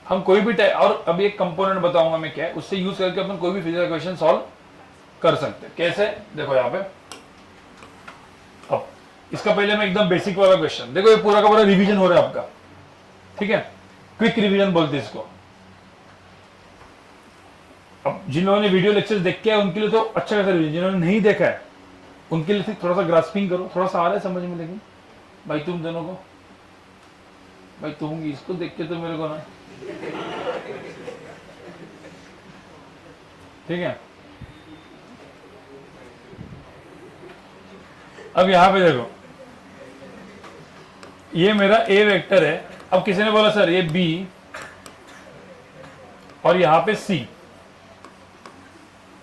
हम कोई भी टाइप, और अभी एक कंपोनेंट बताऊंगा मैं क्या है, उससे यूज करके अपन कोई भी फिजिकल क्वेश्चन सॉल्व कर सकते हैं। कैसे, देखो यहाँ पे, अब इसका पहले मैं एकदम बेसिक वाला क्वेश्चन, देखो ये पूरा का पूरा रिवीजन हो रहा है आपका, ठीक है, क्विक रिवीजन बोलते हैं इसको। अब जिन लोगों ने वीडियो लेक्चर देखे हैं उनके लिए तो अच्छा खासा रिवीजन, जिन्होंने नहीं देखा है उनके लिए थोड़ा सा ग्रास्पिंग करो, थोड़ा सा आ रहा है समझ में। लेकिन भाई तुम दोनों को, भाई तुम इसको देख के तो मेरे को ना, ठीक है। अब यहां पे देखो, ये मेरा ए वेक्टर है। अब किसी ने बोला सर ये बी और यहां पे सी,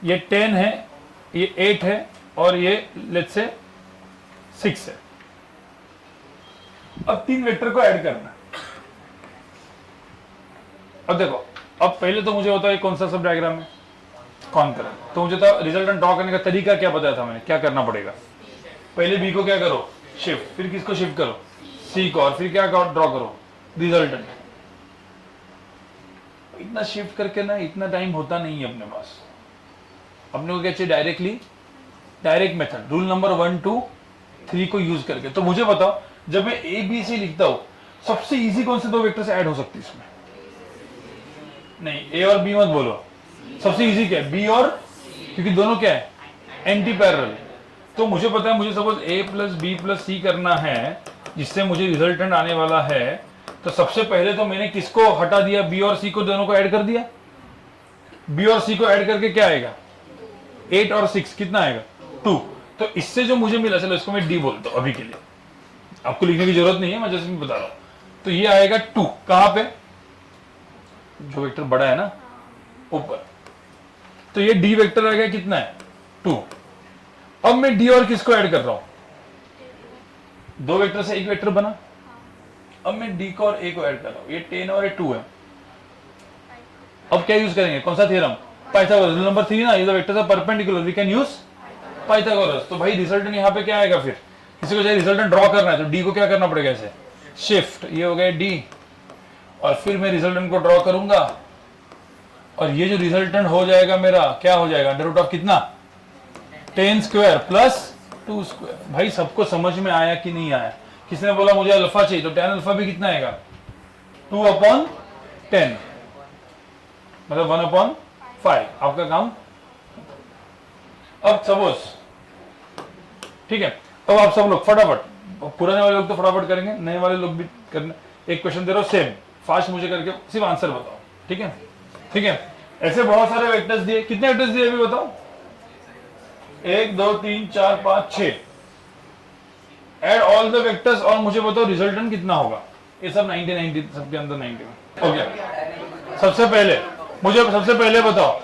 ये 10 है, ये 8 है और ये लेट्स से 6 है। अब 3 वेक्टर को ऐड करना है। अब देखो, अब पहले तो मुझे होता है कौन सा सब डायग्राम है, कॉनकरेंट। तो मुझे तो रिजल्टेंट ड्रॉ करने का तरीका क्या बताया था मैंने, क्या करना पड़ेगा, पहले बी को क्या करो शिफ्ट, फिर किसको शिफ्ट करो सीक और फिर क्या ड्रॉ करो, रिजल्टेंट। इतना शिफ्ट करके ना इतना टाइम होता नहीं है अपने पास। अपने को क्या चाहिए, directly, direct method, rule number 1 2 3 को यूज करके। तो मुझे बताओ, जब मैं ए बी सी लिखता हूं, सबसे इजी कौन से दो वेक्टर्स ऐड हो सकती है इसमें? नहीं, ए और बी मत बोलो, सबसे इजी क्या है, बी और, क्योंकि दोनों क्या है, एंटी पैरेलल। तो मुझे पता है, मुझे सपोज ए प्लस बी प्लस सी करना है, जिससे मुझे रिजल्टेंट आने वाला है। तो सबसे पहले तो मैंने किसको हटा दिया, बी और सी को, दोनों को ऐड कर दिया। बी और सी को ऐड करके क्या आएगा, 8 और 6 कितना आएगा, 2। तो इससे जो मुझे मिला, चलो इसको मैं डी बोलता हूं अभी के लिए, आपको लिखने की जरूरत नहीं है, मैं जैसे बता रहा हूं। तो ये आएगा 2, कहां पे, जो वेक्टर बड़ा है ना ऊपर। तो ये डी वेक्टर आ गया, कितना है, 2। अब मैं डी और किसको ऐड कर रहा हूं, दो वेक्टर से एक वेक्टर बना। अब मैं डी को और ए को ऐड कर रहा हूं, ये 10 और ये 2 है। अब क्या यूज करेंगे, कौन सा थ्योरम, पाइथागोरस, रूल नंबर 3 ना, ये vectors are perpendicular, we can use Pythagoras. तो भाई रिजल्टेंट यहाँ पे क्या आएगा, फिर किसी को चाहिए रिजल्टेंट ड्रॉ करना है तो डी को क्या करना पड़ेगा, ऐसे शिफ्ट, ये हो गया डी, और फिर मैं रिजल्टेंट को ड्रॉ करूंगा, और ये जो रिजल्टेंट हो जाएगा मेरा, क्या हो जाएगा, अंडर रूट ऑफ कितना, 10 स्क्वायर प्लस 2 स्क्वायर। भाई सबको समझ में आया कि नहीं आया? किसने बोला मुझे अल्फा चाहिए, तो tan अल्फा भी कितना आएगा, 2/10, मतलब 1/5। आपका काम। अब सपोज, ठीक है, अब आप सब लोग फटाफट, पुराने वाले लोग तो फटाफट करेंगे, नए वाले लोग भी करने। एक क्वेश्चन दे रहा हूं सेम, फास्ट मुझे करके सिर्फ आंसर बताओ, ठीक है? ठीक है, ऐसे बहुत सारे वेक्टर्स दिए, कितने वेक्टर्स दिए अभी बताओ, 1 2 3 4 5 6। एड ऑल द वेक्टर्स और मुझे बताओ रिजल्टेंट कितना होगा। ये सब 90 सबके अंदर 90 ओके। सबसे पहले मुझे बताओ,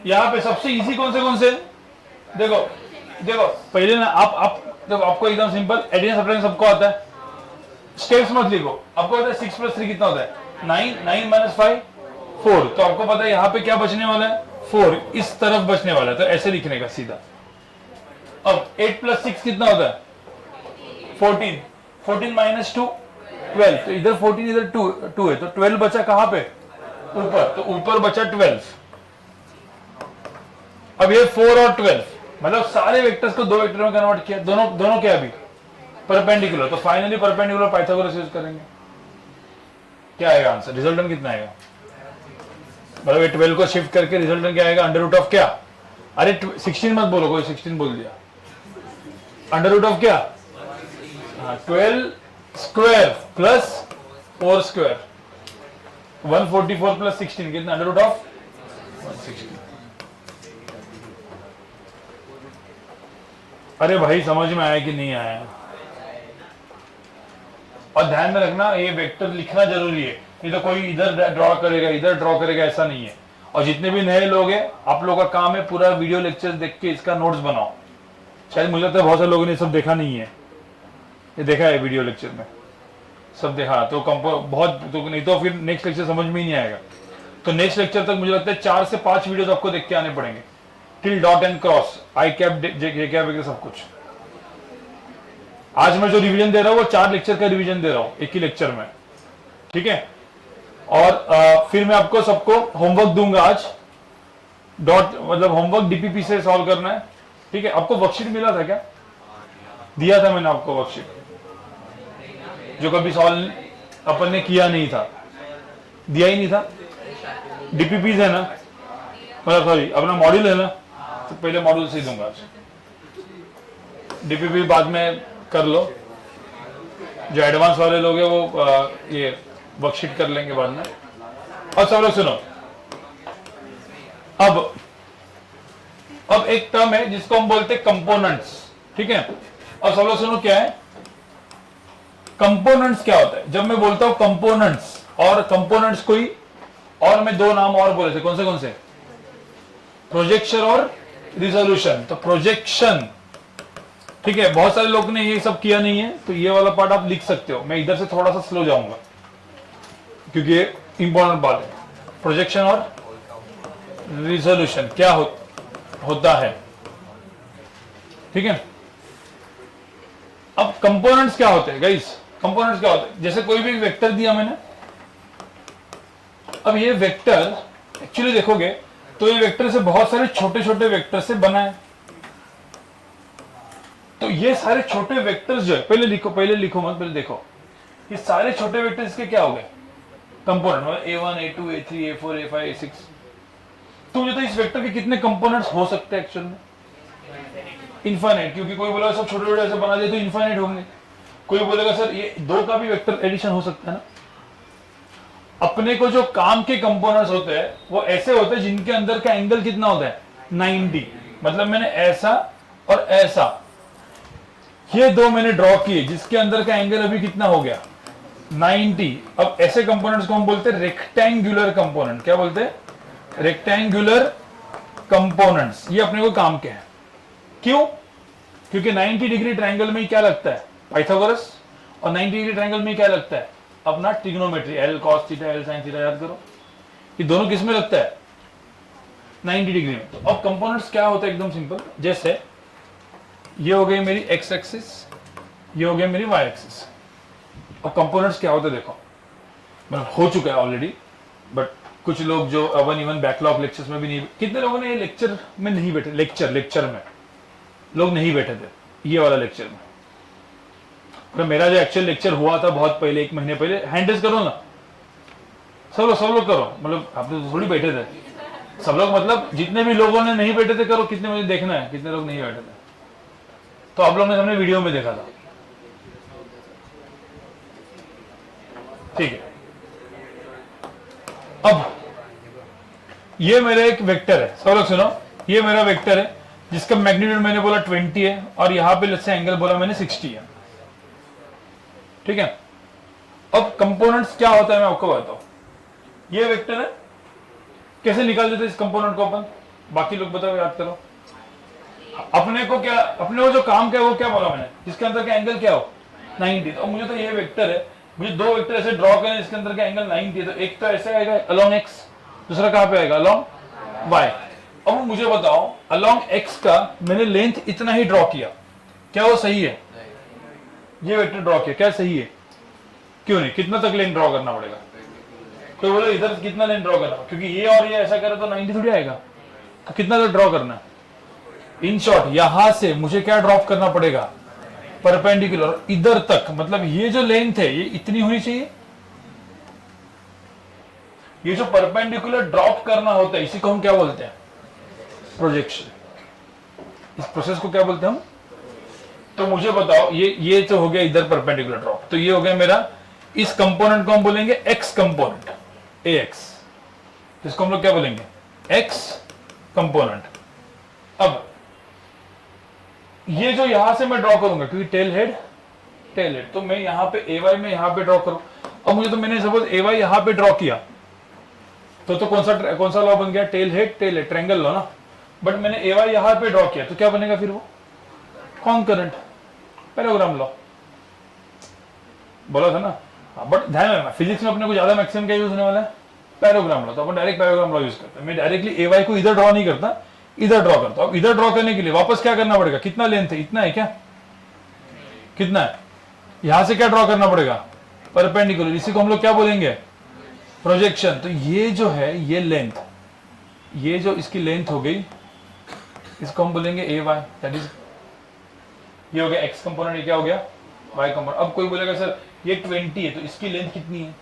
यहाँ पे सबसे इजी कौन से, देखो पहले ना आप देखो, आपको एकदम सिंपल एडिशन सब्ट्रैक्शन सबको आता है, स्टेप्स मत लिखो। आपको पता है 6 + 3 कितना होता है, 9 - 5 4। तो आपको पता है यहाँ पे क्या बचने वाला है, 4 इस तरफ बचने वाला है, तो ऐसे लिखने का सीधा। अब 8 + 6 कितना होता है, 14 14 - 2 12। तो इधर 14 इधर 2 है, तो 12 बचा कहां पे, ऊपर, तो ऊपर बचा 12। अब ये 4 और 12, मतलब सारे वेक्टर्स को दो वेक्टर में कन्वर्ट किया, दोनों क्या, अभी परपेंडिकुलर। तो फाइनली परपेंडिकुलर पाइथागोरस यूज करेंगे। क्या आएगा आंसर, रिजल्टेंट कितना आएगा, मतलब ये 12 को शिफ्ट करके रिजल्टेंट क्या आएगा, अंडर रूट ऑफ क्या, अरे 16 मत बोलो, कोई 16 बोल दिया, अंडर रूट ऑफ क्या, 12 स्क्वायर प्लस 4 स्क्वायर, 144 + 16 कितना, अंडर रूट ऑफ 160। अरे भाई समझ में आया कि नहीं आया? और ध्यान में रखना, ये वेक्टर लिखना जरूरी है, नहीं तो कोई इधर ड्रॉ करेगा इधर ड्रॉ करेगा, ऐसा नहीं है। और जितने भी नए लोग हैं, आप लोगों का काम है पूरा वीडियो लेक्चर देख के इसका नोट्स बनाओ। शायद मुझे लगता है बहुत सारे लोगों ने सब देखा नहीं है, ये देखा है वीडियो लेक्चर में, सब देखा तो बहुत तो, नहीं तो फिर नेक्स्ट लेक्चर समझ में ही नहीं आएगा। तो नेक्स्ट लेक्चर तक मुझे लगता है 4 से 5 वीडियो आपको देख के आने पड़ेंगे, till dot and cross, I cap J cap वगैरह सब कुछ। आज मैं जो रिवीजन दे रहा हूँ वो 4 लेक्चर का रिवीजन दे रहा हूँ एक ही लेक्चर में, ठीक है? और फिर मैं आपको सबको होमवर्क दूंगा आज, मतलब होमवर्क डीपीपी से सॉल्व करना है, ठीक है? आपको वर्कशीट मिला था क्या, दिया था मैंने आपको वर्कशीट, जो कभी सॉल्व अपन ने किया नहीं था, दिया ही नहीं था। डीपीपीज है ना, मतलब सॉरी अपना मॉड्यूल है ना, तो पहले मॉड्यूल से ही दूंगा आज, डीपीपी बाद में कर लो। जो एडवांस वाले लोग हैं वो ये वर्कशीट कर लेंगे बाद में। और सब लोग सुनो, अब एक टर्म है जिसको हम बोलते हैं कंपोनेंट्स, ठीक है? और सब लोग सुनो, क्या है कंपोनेंट्स, क्या होता है? जब मैं बोलता हूं कंपोनेंट्स, और कंपोनेंट्स कोई और मैं 2 नाम और बोले थे, कौन से, प्रोजेक्शन और रिजोल्यूशन। तो प्रोजेक्शन, ठीक है, बहुत सारे लोग ने ये सब किया नहीं है, तो ये वाला पार्ट आप लिख सकते हो। मैं इधर से थोड़ा सा स्लो जाऊंगा क्योंकि ये इंपॉर्टेंट बात है। प्रोजेक्शन और रिजोल्यूशन क्या होता है, ठीक है? अब कंपोनेंट्स क्या होते हैं गाइस, कंपोनेंट्स क्या होते हैं? जैसे कोई भी वेक्टर दिया मैंने, अब ये वेक्टर एक्चुअली देखोगे तो ये वेक्टर से बहुत सारे छोटे छोटे वेक्टर से बना है। तो ये सारे छोटे वेक्टर्स जो है, पहले लिखो मत, पहले देखो, ये सारे छोटे वेक्टर्स के क्या हो गए? कंपोनेंट, मतलब A1 A2 A3 A4 A5 A6। तो मुझे तो इस वेक्टर के कितने कंपोनेंट्स हो सकते हैं एक्चुअल में? इनफाइनाइट, क्योंकि कोई बोलेगा सब छोटे छोटे ऐसे बना दिए तो इनफाइनाइट होंगे। कोई बोलेगा सर ये 2 का भी वेक्टर एडिशन हो सकता है ना। अपने को जो काम के कंपोनेंट्स होते हैं वो ऐसे होते हैं जिनके अंदर का एंगल कितना होता है? 90। मतलब मैंने ऐसा और ऐसा, ये 2 मैंने ड्रॉ किए जिसके अंदर का एंगल अभी कितना हो गया? 90। अब ऐसे कंपोनेंट्स को हम बोलते हैं रेक्टेंगुलर कंपोनेंट। क्या बोलते हैं? Rectangular components. ये अपने को काम के हैं। क्यों? क्योंकि 90 डिग्री ट्रायंगल में क्या लगता है? पाइथागोरस। और 90 डिग्री ट्रायंगल में क्या लगता है? अपना trigonometry, L cos theta L sine theta. याद करो, ये दोनों किस में लगता है? 90 डिग्री में। तो अब कंपोनेंट्स क्या होता है? एकदम सिंपल, जैसे ये हो गई मेरी एक्स एक्सिस, ये हो गया मेरी वाई एक्सिस। अब कंपोनेंट्स क्या होते हैं देखो, मतलब हो चुका है ऑलरेडी, बट कुछ लोग जो इवन बैकलॉग लेक्चर्स में भी नहीं, कितने लोगों ने ये लेक्चर में नहीं बैठे? लेक्चर में लोग नहीं बैठे थे, ये वाला लेक्चर में। तो मेरा जो एक्चुअल लेक्चर हुआ था बहुत पहले, 1 महीने पहले, हैंड रेज करो ना, सब लोग करो, मतलब आप तो थोड़ी बैठे थे सब लोग, मतलब जितने भी लोगों ने नहीं बैठे थे करो। कितने मुझे देखना है कितने लोग नहीं बैठे थे। तो आप लोगों ने हमने वीडियो में देखा था, ठीक है। अब ये मेरा एक वेक्टर है, सब लोग सुनो, ये मेरा वेक्टर है जिसका मैग्नीट्यूड मैंने बोला 20 है और यहां पे लेट्स से एंगल बोला मैंने 60 है, ठीक है। अब कंपोनेंट्स क्या होता है मैं आपको बताता हूं। ये वेक्टर है, कैसे निकाल देते इस कंपोनेंट को अपन? बाकी लोग बताओ, याद करो। अपने को जो काम क्या है वो क्या बोला मैंने? जिसके अंदर का एंगल क्या हो? 90। तो मुझे तो ये वेक्टर है, मुझे 2 वेक्टर ऐसे ड्रॉ करने इसके अंदर का एंगल 90 है। तो एक तो ऐसे आएगा अलोंग एक्स, दूसरा कहां पे आएगा? Along Y. अब मुझे बताओ, अलोंग एक्स का मैंने लेंथ इतना ही ड्रॉ किया, क्या वो सही है? ये वेक्टर ड्रॉ किया, क्या सही है? क्यों नहीं? कितना तक लेंथ ड्रॉ करना पड़ेगा? कोई बोले इधर कितना लेंथ ड्रॉ करना? क्योंकि ये और ये ऐसा करे तो 90 थोड़ी आएगा। तो कितना तक ड्रॉ करना है? इन शॉर्ट यहां से मुझे क्या ड्रॉप करना पड़ेगा? परपेंडिकुलर इधर तक, मतलब ये जो लेंथ है ये इतनी होनी चाहिए। ये जो परपेंडिकुलर ड्रॉप करना होता है इसी को हम क्या बोलते हैं? प्रोजेक्शन। इस प्रोसेस को क्या बोलते हैं हम? तो मुझे बताओ, ये तो हो गया इधर परपेंडिकुलर ड्रॉप, तो ये हो गया मेरा, इस कंपोनेंट को हम बोलेंगे एक्स कंपोनेंट, ए एक्स। इसको हम लोग क्या बोलेंगे? X component. अब ये जो यहां से मैं ड्रॉ करूंगा, क्योंकि टेल हेड, तो मैं यहां पे ए वाई में यहां पे ड्रॉ करूं। अब मुझे तो मैंने सपोज ए वाई यहां पे ड्रॉ किया, तो कौन सा लॉ बन गया? टेल हेड ट्रायंगल लॉ ना। बट मैंने ए वाई यहां पे ड्रॉ किया तो क्या बनेगा फिर वो? कॉन्करेंट पैराग्राम लॉ बोला था ना। बट ध्यान रखना, फिजिक्स में अपने को ज्यादा मैक्सिमम क्या यूज होने वाला है? पैराग्राम लॉ। तो अपन डायरेक्ट पैराग्राम लॉ यूज करते हैं। मैं डायरेक्टली ए वाई को इधर ड्रॉ नहीं करता, इधर ड्रॉ करता हूं। अब इधर ड्रॉ करने के लिए वापस क्या करना पड़ेगा? कितना लेंथ है? इतना है क्या? कितना है? यहां से क्या ड्रॉ करना पड़ेगा? परपेंडिकुलर। इसी को हम लोग क्या बोलेंगे? प्रोजेक्शन। तो ये जो है ये लेंथ, ये जो इसकी लेंथ हो गई, इसको हम बोलेंगे ए वाई। दैट इज, ये हो गया एक्स कंपोनेंट, ये क्या हो गया? Y component. अब कोई बोलेगा सर ये 20 है तो इसकी लेंथ कितनी है?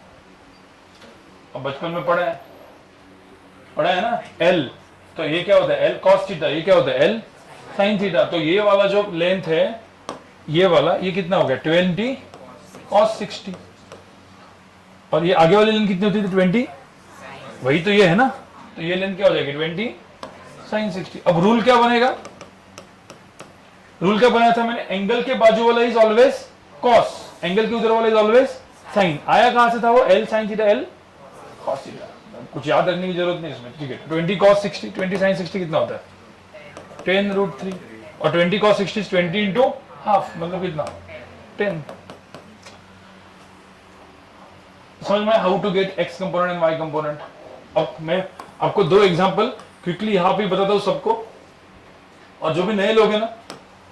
अब बचपन में पढ़ा है ना, एल। तो ये क्या होता है? L cos theta. ये क्या होता है? L sine theta. तो ये वाला जो लेंथ है, ये वाला, ये कितना हो गया? 20 कॉस 60। और ये आगे वाली लेंथ कितनी होती थी? 20, वही तो ये है ना। तो ये लेंथ क्या हो जाएगी? 20 साइन 60। अब रूल क्या बनेगा? रूल क्या बनाया था मैंने? एंगल के बाजू वाला इज ऑलवेज कॉस, एंगल के उधर वाला इज ऑलवेज साइन। आया कहां से था वो? L sine theta L cos theta. कुछ याद रखने की जरूरत नहीं इसमें, ठीक है। 20 cos 60, 20 sin 60 कितना होता है? 10√3। और 20 cos 60 20 इंटू हाफ, मतलब कितना? 10। समझ में how to get X component and Y component. अब मैं आपको 2 एग्जांपल क्विकली यहां पे बताता हूं सबको, और जो भी नए लोग हैं ना,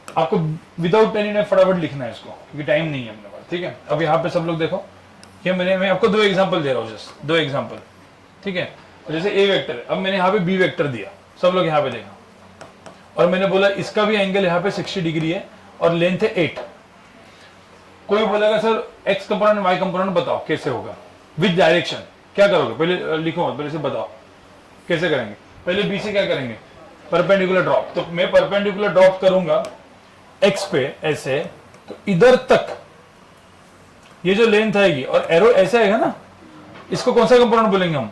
आपको विदाउट पेन एंड फटाफट लिखना है इसको, क्योंकि टाइम नहीं है अपने पास। ठीक है। अब यहाँ पे सब लोग देखो, ये मैं आपको दो एग्जांपल दे रहा हूँ, जस्ट दो एग्जांपल, ठीक है। जैसे ए वेक्टर, अब मैंने यहाँ पे बी वेक्टर दिया, सब लोग यहाँ पे देखो, और मैंने बोला इसका भी एंगल यहाँ पे 60 डिग्री है और लेंथ है 8। कोई बोलेगा sir X component Y component बताओ कैसे होगा विद डायरेक्शन, क्या करोगे? पहले लिखो, पहले से बताओ कैसे करेंगे। पहले बी से क्या करेंगे? Perpendicular drop. तो मैं परपेंडिकुलर ड्रॉप करूंगा एक्स पे ऐसे, तो इधर तक ये जो लेंथ आएगी और एरो ऐसे आएगा ना, इसको कौन सा कंपोनेंट बोलेंगे हम?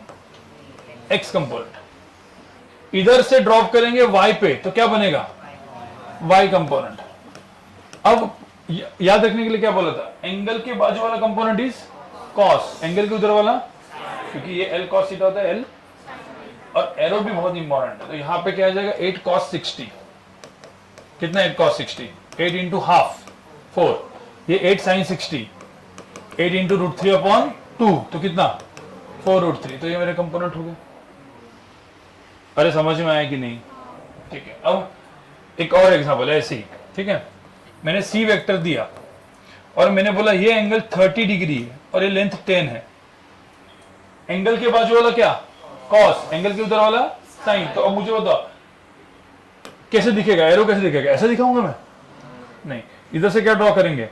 X component. इधर से ड्रॉप करेंगे वाई पे, तो क्या बनेगा? Y component. अब याद रखने के लिए क्या बोला था? एंगल के बाजू वाला कंपोनेंट इज कॉस, एंगल के उधर वाला, क्योंकि ये एल कॉस थीटा होता है एल, और एरो भी बहुत इंपॉर्टेंट है। तो यहां पे क्या आ जाएगा? 8 cos 60। कितना 8 cos 60? 8 इंटू हाफ 4, ये 8 sin 60, 8 इंटू √3/2, तो कितना? 4√3। तो ये मेरे कंपोनेंट हो गए। अरे समझ में आया कि नहीं? ठीक है। अब एक और एग्जांपल है ऐसे ही, ठीक है। मैंने सी वेक्टर दिया और मैंने बोला ये एंगल 30 डिग्री है और ये लेंथ 10 है। एंगल के बाजू वाला क्या? कॉस, एंगल के उधर वाला साइन। तो अब मुझे बताओ कैसे दिखेगा? एरो कैसे दिखेगा? ऐसा दिखाऊंगा मैं? नहीं, इधर से क्या ड्रॉ करेंगे?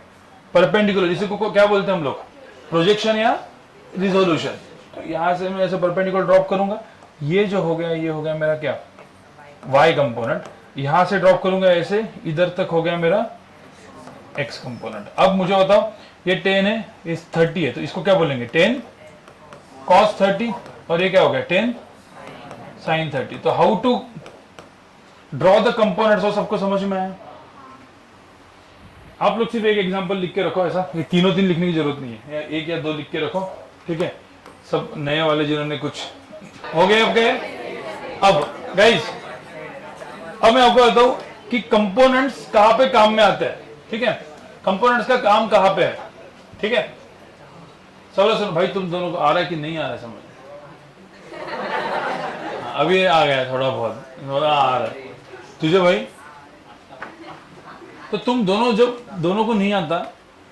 परपेंडिकुलर, जिसे को क्या बोलते हैं हम लोग? प्रोजेक्शन या रिजोल्यूशन। तो यहां से मैं ऐसे परपेंडिकुलर ड्रॉप करूंगा, ये जो हो गया ये हो गया मेरा क्या? Y component. यहां से ड्रॉप करूंगा ऐसे, इधर तक हो गया मेरा एक्स कंपोनेंट। अब मुझे बताओ ये 10 है, ये 30 है, तो इसको क्या बोलेंगे? 10 cos 30, और ये क्या हो गया? 10 sin 30। तो how to draw the components, और सबको समझ में आया? आप लोग सिर्फ एक एग्जांपल लिख के रखो, ऐसा ये तीनों तीन लिखने की जरूरत नहीं है, या एक या दो लिख के रखो, ठीक है। सब नए वाले जिन्होंने कुछ हो गए, अब गए। अब गाइस, अब मैं आपको बताऊं कि कंपोनेंट्स कहां पे काम में आते हैं, ठीक है। कंपोनेंट्स का काम कहां पे है, ठीक है। सब सुनो भाई, तुम दोनों को आ रहा है कि नहीं आ रहा है समझ? अभी आ गया थोड़ा बहुत, थोड़ा आ रहा है तुझे भाई। तो तुम दोनों, जब दोनों को नहीं आता,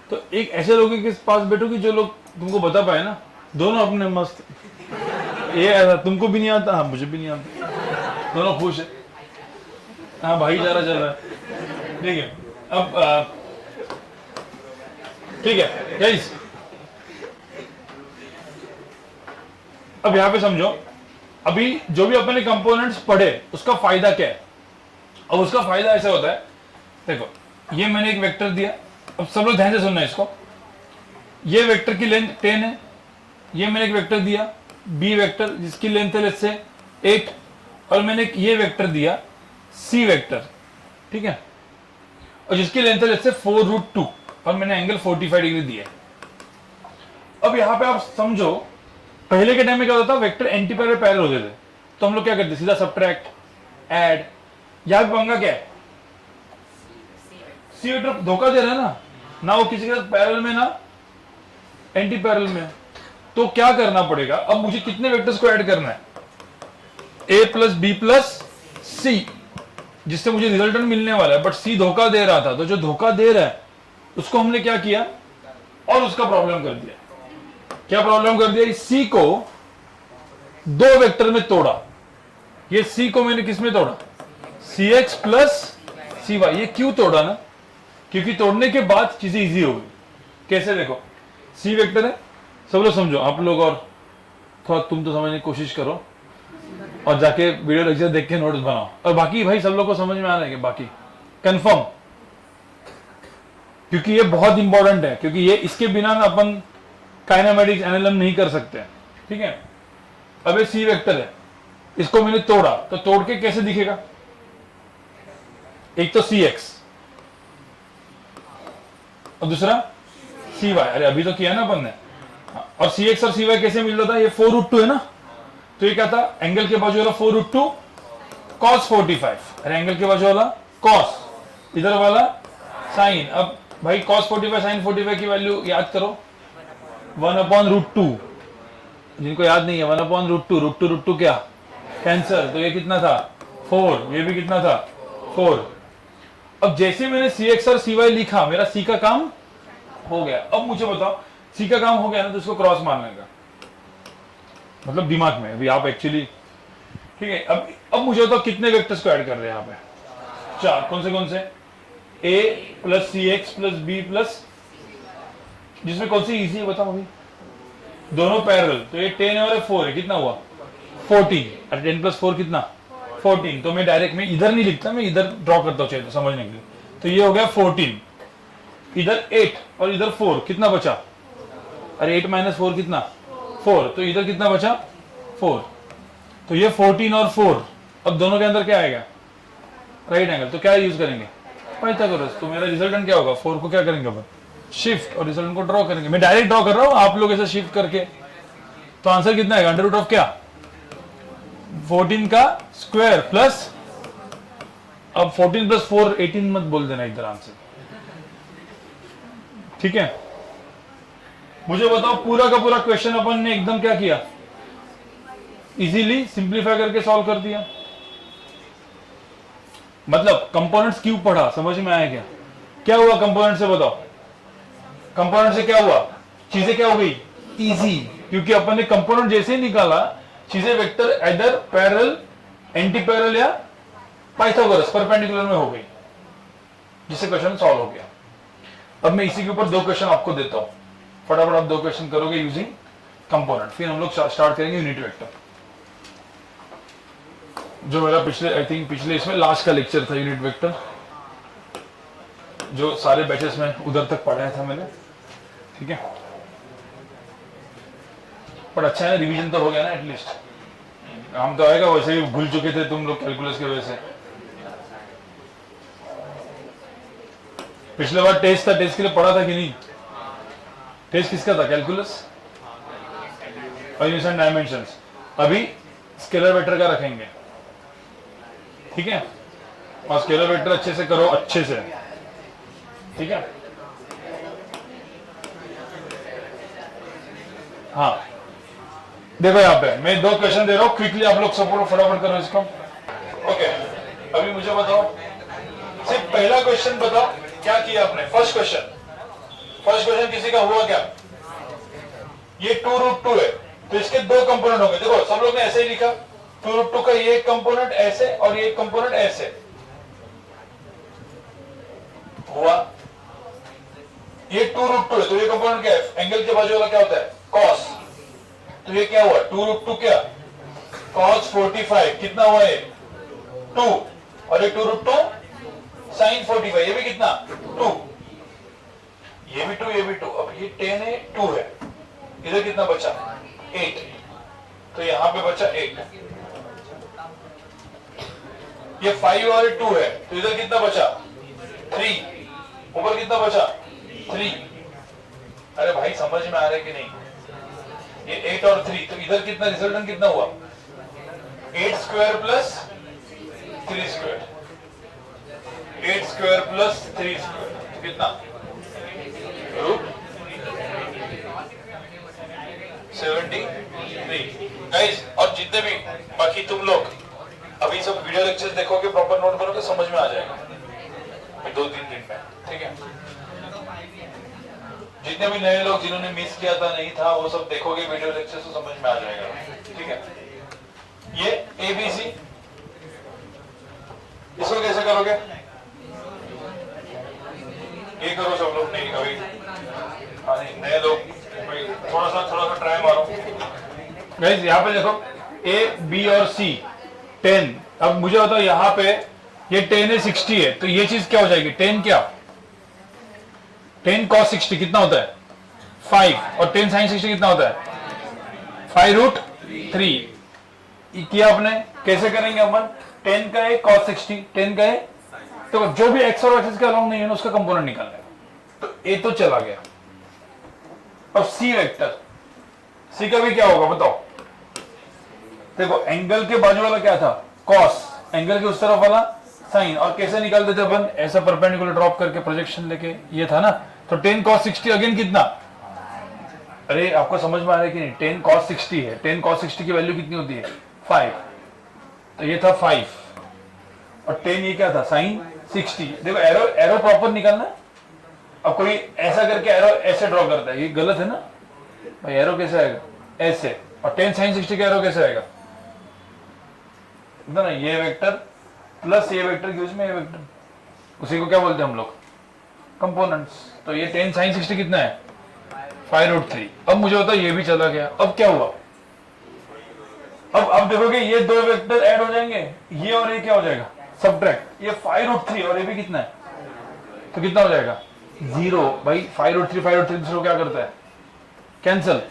तो एक ऐसे लोगों के पास बैठो कि जो लोग तुमको बता पाए ना। दोनों अपने मस्त, ये ऐसा तुमको भी नहीं आता, हाँ मुझे भी नहीं आता, दोनों खुश है, हाँ भाईचारा चल रहा है, ठीक है। अब ठीक है गाइस, अब यहां पे समझो, अभी जो भी अपने कंपोनेंट्स पढ़े उसका फायदा क्या है। अब उसका फायदा ऐसा होता है, देखो ये मैंने एक वेक्टर दिया, अब सब लोग ध्यान से सुनना इसको। ये वेक्टर की लेंथ 10 है, ये मैंने एक वेक्टर दिया बी वेक्टर जिसकी लेंथ है लेट्स से 8, और मैंने ये वेक्टर दिया सी वेक्टर, ठीक है, और जिसकी लेंथ है लेट्स से 4√2, और मैंने एंगल 45 डिग्री दिया। अब यहां पे आप समझो, पहले के टाइम में क्या होता था? वेक्टर एंटी पैरेलल पैरेलल होते थे, तो हम लोग क्या करते? सीधा सब्ट्रैक्ट, ऐड। यहां पे पंगा क्या है? सी वेक्टर धोखा दे रहा है ना वो किसी के साथ पैरेलल में ना एंटी पैरेलल में। तो क्या करना पड़ेगा? अब मुझे कितने वेक्टर्स को ऐड करना है? a प्लस बी प्लस सी, जिससे मुझे रिजल्टेंट मिलने वाला है। बट सी धोखा दे रहा था, तो जो धोखा दे रहा है उसको हमने क्या किया? और उसका प्रॉब्लम कर दिया। क्या प्रॉब्लम कर दिया? इस सी को दो वेक्टर में तोड़ा। ये सी को मैंने किस में तोड़ा? सी एक्स प्लस सी वाई। ये क्यों तोड़ा ना? क्योंकि तोड़ने के बाद चीजें इजी हो गई। कैसे? देखो सी वेक्टर है, सब लोग समझो, आप लोग और थोड़ा तुम तो समझने की कोशिश करो, और जाके वीडियो लेक्चर देख के नोट्स बनाओ, और बाकी भाई सब लोग को समझ में आ रहा है? बाकी कंफर्म, क्योंकि ये बहुत इंपॉर्टेंट है, क्योंकि ये इसके बिना ना अपन काइनेमेटिक्स एनालिसिस नहीं कर सकते, ठीक है। अब ये सी वेक्टर है, इसको मैंने तोड़ा, तो तोड़ के कैसे दिखेगा? एक तो सी एक्स और दूसरा सी वाई। अरे अभी तो किया ना अपन ने। और सी एक्स और सी वाई कैसे मिल रहा था? ये 4√2 है ना, तो ये क्या था? एंगल के बाजू वाला 4√2 cos 45। अरे एंगल के बाजू वाला cos, इधर वाला साइन। अब भाई cos 45 sin 45 की वैल्यू याद करो, 1/√2। जिनको याद नहीं है 1/√2, √2 क्या? कैंसर। तो ये कितना था? 4। ये भी कितना था? 4। अब जैसे मैंने सी एक्स और सी वाई लिखा, मेरा सी का काम हो गया। अब मुझे बताओ सी का काम हो गया ना, तो इसको क्रॉस मारने का, मतलब दिमाग में अभी आप एक्चुअली, ठीक है। अब मुझे बताओ कितने वेक्टर्स को ऐड कर रहे हैं यहाँ पे? 4। कौन से? a plus C X plus B plus, जिसमें कौन सी इजी है बताओ अभी? दोनों पैरेलल, तो ये 10 और 4 है, कितना हुआ? 14। और 10 प्लस 4 कितना? 14। तो मैं डायरेक्ट में इधर नहीं लिखता, मैं इधर ड्रॉ करता हूँ चाहिए तो समझने के लिए। तो ये हो गया 14, इधर 8 और इधर 4, कितना बचा? अरे 8 माइनस 4 कितना? 4। तो इधर कितना बचा? 4। तो ये 14 और 4, अब दोनों के अंदर क्या आएगा? Right angle. तो क्या यूज करेंगे? पाइथागोरस। तो मेरा रिजल्टेंट क्या होगा? 4 को क्या करेंगे अपन? शिफ्ट, और रिजल्टेंट को ड्रॉ करेंगे। मैं डायरेक्ट ड्रॉ कर रहा हूँ, आप लोग ऐसे शिफ्ट करके। तो आंसर कितना आएगा? अंडर रूट ऑफ क्या? 14 का स्क्वायर प्लस, अब 14 प्लस 4 18 मत बोल देना इधर आंसर, ठीक है। मुझे बताओ पूरा का पूरा क्वेश्चन अपन ने एकदम क्या किया? इजीली सिंप्लीफाई करके सॉल्व कर दिया। मतलब कंपोनेंट्स क्यों पढ़ा, समझ में आया क्या? क्या हुआ कंपोनेंट से बताओ? कंपोनेंट से क्या हुआ? चीजें क्या हो गई? इजी, क्योंकि अपन ने कंपोनेंट जैसे ही निकाला, चीजें वेक्टर इधर पैरेलल, एंटी पैरेलल या पाइथागोरस परपेंडिकुलर में हो गई, जिससे क्वेश्चन सॉल्व हो गया। अब मैं इसी के ऊपर 2 क्वेश्चन आपको देता हूं, फटाफट आप 2 क्वेश्चन करोगे यूजिंग कंपोनेंट, फिर हम लोग स्टार्ट करेंगे यूनिट वेक्टर, जो मेरा पिछले इसमें लास्ट का लेक्चर था, यूनिट वेक्टर, जो सारे बैचेस में उधर तक पढ़ाया था मैंने, ठीक है। पर अच्छा है, रिवीजन तो हो गया ना एटलीस्ट। हम तो आएगा, वैसे ही भूल चुके थे तुम लोग कैलकुलस की वजह से। पिछले बार टेस्ट था, टेस्ट के लिए पढ़ा था कि नहीं? टेस्ट किसका था? कैलकुलस और यूनिट्स एंड डायमेंशंस। अभी स्केलर वेक्टर का रखेंगे, ठीक है। और स्केलर वेक्टर अच्छे से करो, अच्छे से, ठीक है। हाँ देखो यहाँ पे मैं 2 क्वेश्चन दे रहा हूँ, क्विकली आप लोग सब फटाफट करो इसको। ओके, अभी मुझे बताओ, सिर्फ पहला क्वेश्चन बताओ क्या किया आपने। फर्स्ट क्वेश्चन किसी का हुआ क्या? ये 2√2 है, तो इसके 2 कंपोनेंट होंगे। देखो सब लोग ने ऐसे ही लिखा, 2√2 का ये कंपोनेंट ऐसे और ये कंपोनेंट ऐसे हुआ। ये 2√2 है, तो ये कंपोनेंट क्या है? एंगल के बाजू वाला क्या होता है? कॉस। तो ये क्या हुआ? 2√2 क्या? कॉस 45। कितना हुआ ये? 2। और ये 2√2 साइन 45, ये भी कितना? 2। ये भी 2, ये भी 2। अब ये 10 है, 2 है, इधर कितना बचा? 8। तो यहां पे बचा 8। ये 5 और 2 है, तो इधर कितना बचा? 3। ऊपर कितना बचा? 3। अरे भाई समझ में आ रहा है कि नहीं? ये 8 और 3, तो इधर कितना रिजल्टेंट कितना हुआ? 8 square plus 3 square, 8 square plus 3 square कितना? √73। गाइस, और जितने भी बाकी तुम लोग अभी सब वीडियो लेक्चर्स देखोगे, प्रॉपर नोट करोगे, समझ में आ जाएगा 2-3 दिन में, ठीक है। जितने भी नए लोग जिन्होंने मिस किया था, नहीं था, वो सब देखोगे वीडियो लेक्चर, तो समझ में आ जाएगा, ठीक है। ये ABC, इसको कैसे करोगे? ये करो सब लोग, नहीं अभी नहीं, नए लोग थोड़ा सा ट्राई मारो। गाइस यहाँ पे देखो A, B और C 10। अब मुझे बताओ यहाँ पे ये 10 है, 60 है, तो ये चीज क्या हो जाएगी? 10 क्या? 10 cos 60 कितना होता है? 5। और 10 sin 60 कितना होता है? 5√3 किया आपने। कैसे करेंगे अपन? 10 का है cos 60, 10 का है, तो जो भी x और एक्सिस के अलाउंग नहीं है ना, उसका कंपोनेंट निकालना है। तो ए तो चला गया। अब सी वेक्टर, सी का भी क्या होगा बताओ? देखो एंगल के बाजू वाला क्या था? कॉस, एंगल के उस तरफ वाला साइन। और कैसे निकालते थे अपन? ऐसा परपेंडिकुलर ड्रॉप करके प्रोजेक्शन लेके, ये था ना। तो 10 cos 60 अगेन कितना? अरे आपको समझ में आ रहा है कि नहीं? 10 cos 60 है, 10 cos 60 की वैल्यू कितनी होती है? 5। तो ये था 5 और 10 ये क्या था? साइन 60। देखो एरो प्रॉपर निकालना, अब कोई ऐसा करके एरो ऐसे ड्रॉ करता है, ये गलत है ना भाई। एरो कैसे आएगा ऐसे, और 10 sin 60 का एरो कैसे आएगा ना, ये वेक्टर प्लस ये वेक्टर गिव्स में ये वेक्टर, उसी को क्या बोलते हैं हम लोग, कंपोनेंट्स। तो ये 10 sin 60 कितना है 5√3। अब मुझे होता ये भी चला गया, अब क्या हुआ, अब देखोगे ये दो वेक्टर ऐड हो जाएंगे, ये और ये क्या हो जाएगा सब्ट्रैक्ट, ये 5√3 और ये भी कितना है, तो कितना हो जाएगा 0 भाई। 5√3 दूसरे को क्या करता है कैंसल,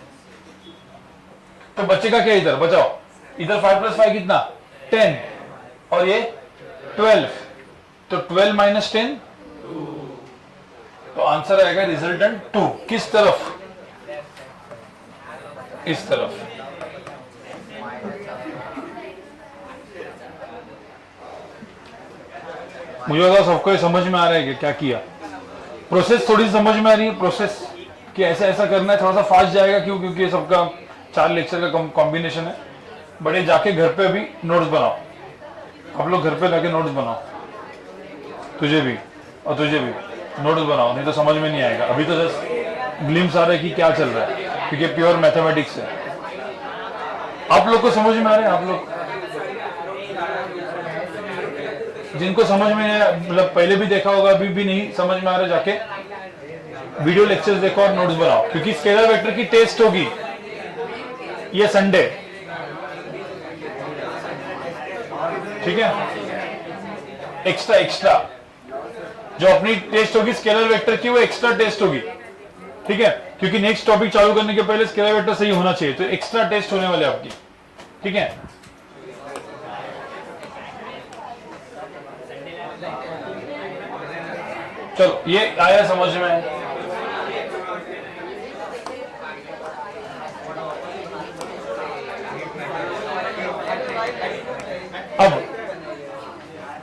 तो बचेगा क्या इधर, बचाओ इधर 5 + 5 कितना 10 और ये 12, तो 12 - 10, तो आंसर आएगा रिजल्टेंट 2। किस तरफ, इस तरफ। मुझे लगा सबको समझ में आ रहा है कि क्या किया, प्रोसेस थोड़ी समझ में आ रही है, प्रोसेस कि ऐसा ऐसा करना है, थोड़ा सा फास्ट जाएगा क्यों, क्योंकि ये सबका 4 लेक्चर का कॉम्बिनेशन है। बड़े जाके घर पे भी नोट्स बनाओ, आप लोग घर पे जाके नोट्स बनाओ, तुझे भी और तुझे भी नोट्स बनाओ, नहीं तो समझ में नहीं आएगा। अभी तो जस्ट ग्लिम्स आ रहा है कि क्या चल रहा है, क्योंकि प्योर मैथमेटिक्स है। आप लोग को समझ में आ रहा है, आप लोग जिनको समझ में है, मतलब पहले भी देखा होगा अभी भी नहीं समझ में आ रहा, जाके वीडियो लेक्चर्स देखो और नोट्स बनाओ, क्योंकि स्केलर वेक्टर की टेस्ट होगी ये संडे, ठीक है। एक्स्ट्रा जो अपनी टेस्ट होगी स्केलर वेक्टर की, वो एक्स्ट्रा टेस्ट होगी, ठीक है, क्योंकि नेक्स्ट टॉपिक चालू करने के पहले स्केलर वेक्टर सही होना चाहिए, तो एक्स्ट्रा टेस्ट होने वाले आपकी, ठीक है। चलो ये आया समझ में।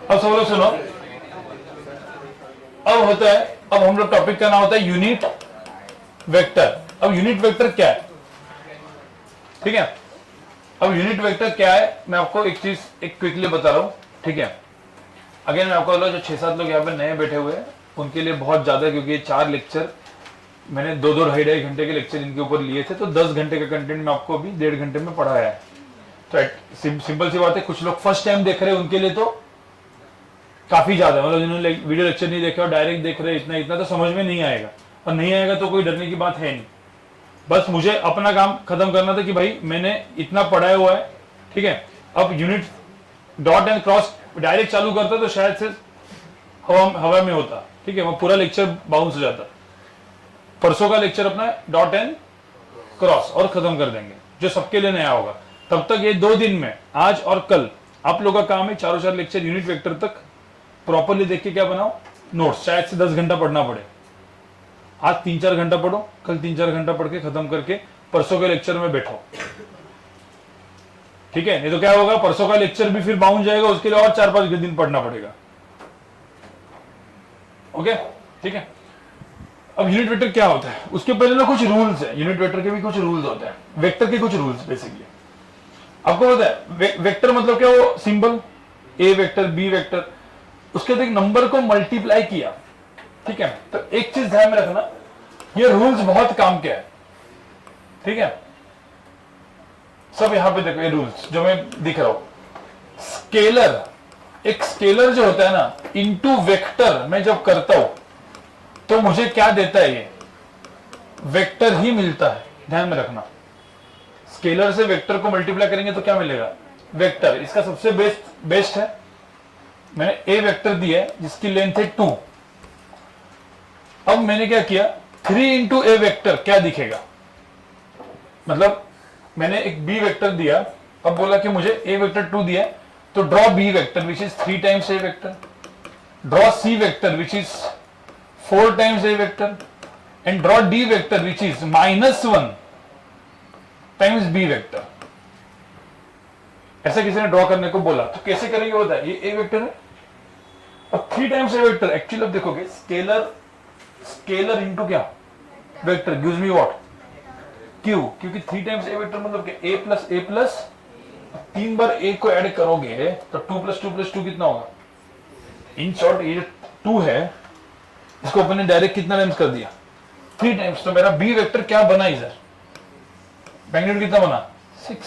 अब सब लोग सुनो, अब होता है, अब हम लोग टॉपिक का नाम होता है यूनिट वेक्टर। अब यूनिट वेक्टर क्या है, ठीक है। अब यूनिट वेक्टर क्या है, मैं आपको एक चीज एक क्विकली बता रहा हूं, ठीक है। अगेन मैं आपको बोला, जो 6-7 लोग यहाँ पे नए बैठे हुए हैं उनके लिए बहुत ज्यादा, क्योंकि ये 4 लेक्चर मैंने 2-2 ढाई घंटे के लेक्चर इनके ऊपर लिए थे, तो 10 घंटे का कंटेंट मैं आपको अभी 1.5 घंटे में पढ़ाया है। तो सिंपल सी बात है, कुछ लोग फर्स्ट टाइम देख रहे हैं उनके लिए तो काफी ज्यादा, मतलब जिन्होंने वीडियो लेक्चर नहीं देखा और डायरेक्ट देख रहे हैं इतना तो समझ में नहीं आएगा, और नहीं आएगा तो कोई डरने की बात है नहीं। बस मुझे अपना काम खत्म करना था कि भाई मैंने इतना पढ़ाया हुआ है, ठीक है। अब unit dot and cross direct चालू करता तो शायद से हवा में होता, ठीक है, वो पूरा लेक्चर बाउंस हो जाता। परसों का लेक्चर अपना डॉट एंड क्रॉस और खत्म कर देंगे, जो सबके लिए नया होगा। तब तक ये 2 दिन में, आज और कल, आप लोगों का काम है 4 लेक्चर यूनिट वेक्टर तक प्रॉपरली देख के क्या बनाओ नोट्स। शायद से 10 घंटा पढ़ना पड़े, आज 3-4 घंटा पढ़ो, कल 3-4 घंटा पढ़ के खत्म करके परसों के लेक्चर में बैठो, ठीक है। नहीं तो क्या होगा, परसों का लेक्चर भी फिर बाउंड जाएगा, उसके लिए और 4-5 दिन पढ़ना पड़ेगा, ओके, ठीक है। अब यूनिट वेक्टर क्या होता है, उसके पहले ना कुछ रूल्स है, यूनिट वेक्टर के भी कुछ रूल्स होते हैं, वेक्टर के कुछ रूल्स बेसिकली आपको पता है। वेक्टर मतलब क्या, वो सिंबल ए वेक्टर बी वेक्टर, उसके बाद एक नंबर को मल्टीप्लाई किया, ठीक है। तो एक चीज ध्यान में रखना, ये रूल्स बहुत काम के है, ठीक है। सब यहां पे देखो, ये रूल्स जो मैं दिख रहा हूं, स्केलर, एक स्केलर जो होता है ना, इनटू वेक्टर मैं जब करता हूं तो मुझे क्या देता है, ये वेक्टर ही मिलता है, ध्यान में रखना। स्केलर से वेक्टर को मल्टीप्लाई करेंगे तो क्या मिलेगा, वेक्टर। इसका सबसे बेस्ट है, मैंने ए वेक्टर दिया है जिसकी लेंथ है 2। अब मैंने क्या किया, 3 × ए वेक्टर क्या दिखेगा, मतलब मैंने एक बी वेक्टर दिया, अब बोला कि मुझे ए वेक्टर 2 दिया है, तो draw B vector which is 3 times A vector, draw C vector which is 4 times A vector, and draw D vector which is -1 times B vector. ऐसा किसी ने ड्रॉ करने को बोला, तो कैसे करेंगे होता है, ये ए वेक्टर है, अब 3 टाइम्स ए वेक्टर, एक्चुअली अब देखोगे स्केलर इनटू क्या vector gives me what, Q, क्योंकि 3 टाइम्स ए वेक्टर मतलब क्या, ए प्लस 3 बार ए को ऐड करोगे तो 2 + 2 + 2 कितना होगा। इन शॉर्ट ये 2 है, इसको अपन ने डायरेक्ट कितना टाइम्स कर दिया, 3 टाइम्स। तो मेरा बी वेक्टर क्या बना इधर, मैग्नीट्यूड कितना बना 6।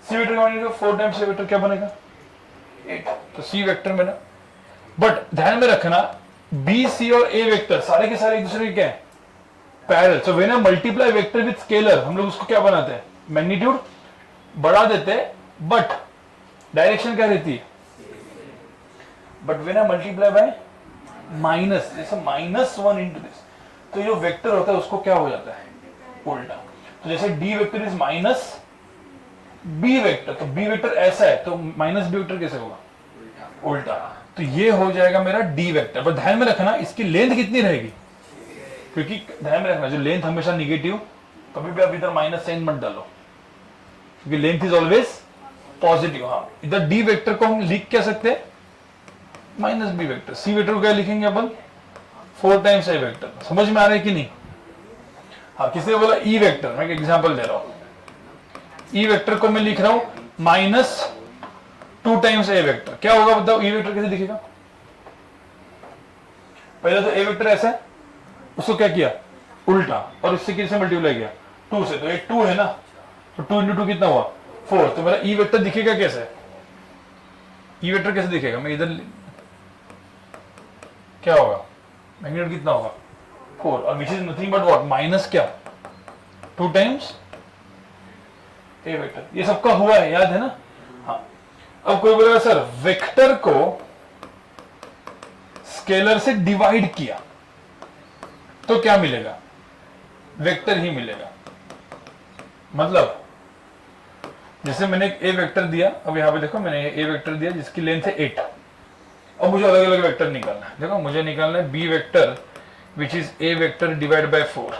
सी वेक्टर का मैग्नीट्यूड 4 टाइम्स सी वेक्टर क्या बनेगा 8। तो सी वेक्टर मेरा, बट ध्यान में रखना बी सी और ए वेक्टर सारे के सारे एक दूसरे के क्या है parallel. So when I multiply vector with scalar हम लोग उसको क्या बनाते हैं मैग्नीट्यूड बढ़ा देते हैं बट डायरेक्शन क्या रहती है। But when I multiply by minus, जैसे -1 इंटू दिस, तो जो वेक्टर होता है उसको क्या हो जाता है उल्टा। तो जैसे D vector is minus B vector, तो बी वेक्टर ऐसा है तो माइनस बी वेक्टर कैसे होगा उल्टा। तो ये हो जाएगा मेरा डी वेक्टर। पर ध्यान में रखना इसकी लेंथ कितनी रहेगी, क्योंकि ध्यान में रखना जो लेंथ हमेशा निगेटिव, कभी भी आप इधर माइनस साइन मत डालो क्योंकि लेंथ इज ऑलवेज पॉजिटिव। हाँ, इधर डी वेक्टर को हम लिख क्या सकते हैं minus B vector. C vector को क्या लिखेंगे अपन 4 टाइम्स ए वेक्टर। समझ में आ रहा है कि नहीं। हाँ, किसी ने बोला ई वेक्टर, मैं एक एग्जांपल दे रहा हूं। ई वेक्टर को मैं लिख रहा हूं -2 टाइम्स ए वेक्टर। क्या होगा बताओ ई वेक्टर कैसे दिखेगा। पहले तो ए वेक्टर ऐसा है, उसको क्या किया उल्टा, और इससे किससे मल्टीप्लाई किया 2 से। तो ये 2 है ना, तो 2 इंटू 2 कितना हुआ 4। तो मेरा ई वेक्टर दिखेगा कैसे, ई वेक्टर कैसे दिखेगा, मैं इधर क्या होगा मैग्नीट्यूड कितना होगा 4, और which is nothing but what minus क्या 2 टाइम्स ए वेक्टर। ये सबका हुआ है, याद है ना। हाँ, अब कोई बोलेगा सर वेक्टर को स्केलर से डिवाइड किया तो क्या मिलेगा, वेक्टर ही मिलेगा। मतलब जैसे मैंने एक ए वेक्टर दिया, अब यहां पे देखो मैंने ए वेक्टर दिया जिसकी लेंथ है 8। अब मुझे अलग अलग वेक्टर निकालना है। देखो मुझे निकालना है B vector which is A vector divide by 4,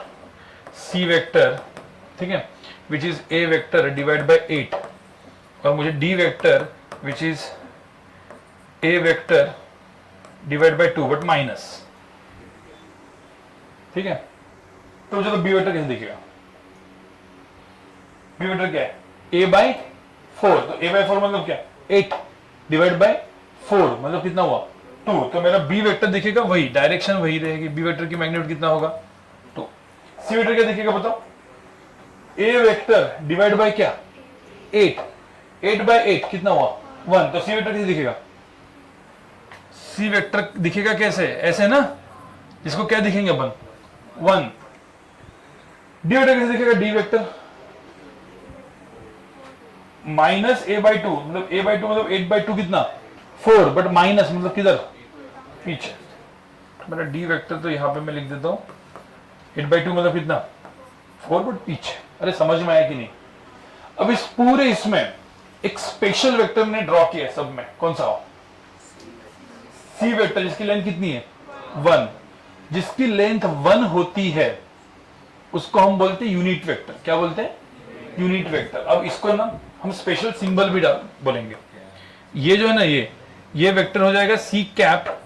C vector ठीक है which is A vector divide by 8, और मुझे D vector which is A vector divide by 2 but minus. ठीक है, तो मुझे तो बी वेक्टर कैसे दिखेगा, बी वेक्टर क्या है a बाई 4। तो a बाई 4 मतलब क्या 8 डिवाइड बाय 4 मतलब कितना हुआ 2। तो मेरा b वेक्टर दिखेगा वही, डायरेक्शन वही रहेगी। b वेक्टर की मैग्नीट्यूड कितना होगा 2। c वेक्टर क्या दिखेगा बताओ, a वेक्टर डिवाइड बाय क्या 8, 8 बाय 8 कितना हुआ 1। तो c वेक्टर कैसे दिखेगा, c वेक्टर दिखेगा कैसे ऐसे ना, इसको क्या दिखेंगे अपन 1। d वेक्टर कैसे दिखेगा, d vector minus A by 2, मतलब ए बाई 2 मतलब 8 बाई 2 कितना 4, बट माइनस मतलब किधर पीछे। तो मेरा डी वेक्टर तो यहां पे मैं लिख देता हूं 8 बाई 2 मतलब कितना 4 बट पीछे। अरे समझ में आया कि नहीं। अब इस पूरे इसमें एक स्पेशल वेक्टर मैंने ड्रॉ किया है सब में, कौन सा हो सी वेक्टर, जिसकी लेंथ कितनी है 1। जिसकी लेंथ 1 होती है उसको हम बोलते हैं यूनिट वेक्टर। क्या बोलते हैं यूनिट वेक्टर। अब इसको ना हम स्पेशल सिंबल भी बोलेंगे। ये जो है ना ये वेक्टर हो जाएगा सी कैप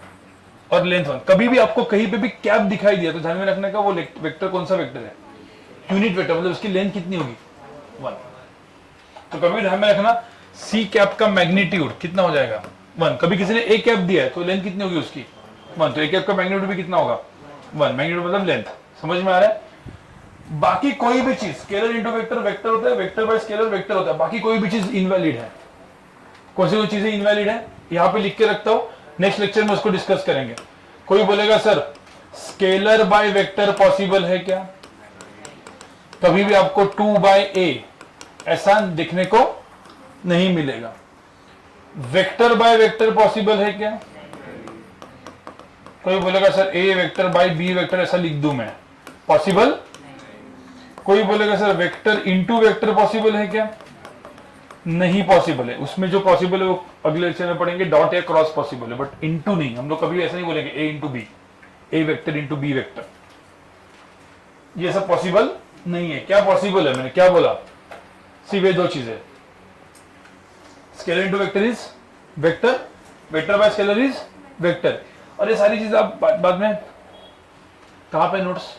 और लेंथ 1। कभी भी आपको कहीं पे भी कैप दिखाई दिया तो ध्यान में रखने का वो वेक्टर कौन सा वेक्टर है यूनिट वेक्टर, मतलब उसकी लेंथ कितनी होगी 1। तो कभी ध्यान में रखना सी कैप का मैग्नीट्यूड कितना हो जाएगा 1। कभी किसी ने ए कैप दिया है तो लेंथ कितनी होगी उसकी 1, तो ए कैप का मैग्नीट्यूड भी कितना होगा 1। मैग्नीट्यूड मतलब लेंथ। समझ में आ रहा है। बाकी कोई भी चीज स्केलर इंटू वेक्टर वेक्टर होता है, वेक्टर बाय स्केलर वेक्टर होता है। बाकी कोई भी चीज इनवैलिड है। कौन सी चीजें इनवैलिड है यहां पे लिख के रखता हूं, नेक्स्ट लेक्चर में उसको डिस्कस करेंगे। कोई बोलेगा sir scalar by vector possible है क्या, कभी भी आपको 2 बाय ए ऐसा दिखने को नहीं मिलेगा। वेक्टर बाय वेक्टर पॉसिबल है क्या, कोई बोलेगा sir A vector by B vector ऐसा लिख दूं मैं, पॉसिबल। कोई बोलेगा sir vector into vector possible है क्या, नहीं पॉसिबल है। उसमें जो पॉसिबल है वो अगले लेक्चर में पढ़ेंगे, डॉट या क्रॉस पॉसिबल है, बट इंटू नहीं। हम लोग कभी ऐसा नहीं बोलेंगे ए इंटू बी, ए वेक्टर इंटू बी वेक्टर, ये सब पॉसिबल नहीं है। क्या पॉसिबल है, मैंने क्या बोला, सिर्फ ये 2 चीजें, scalar into vector is vector, vector by scalar is vector. और ये सारी चीजें आप बाद में कहां पे नोट्स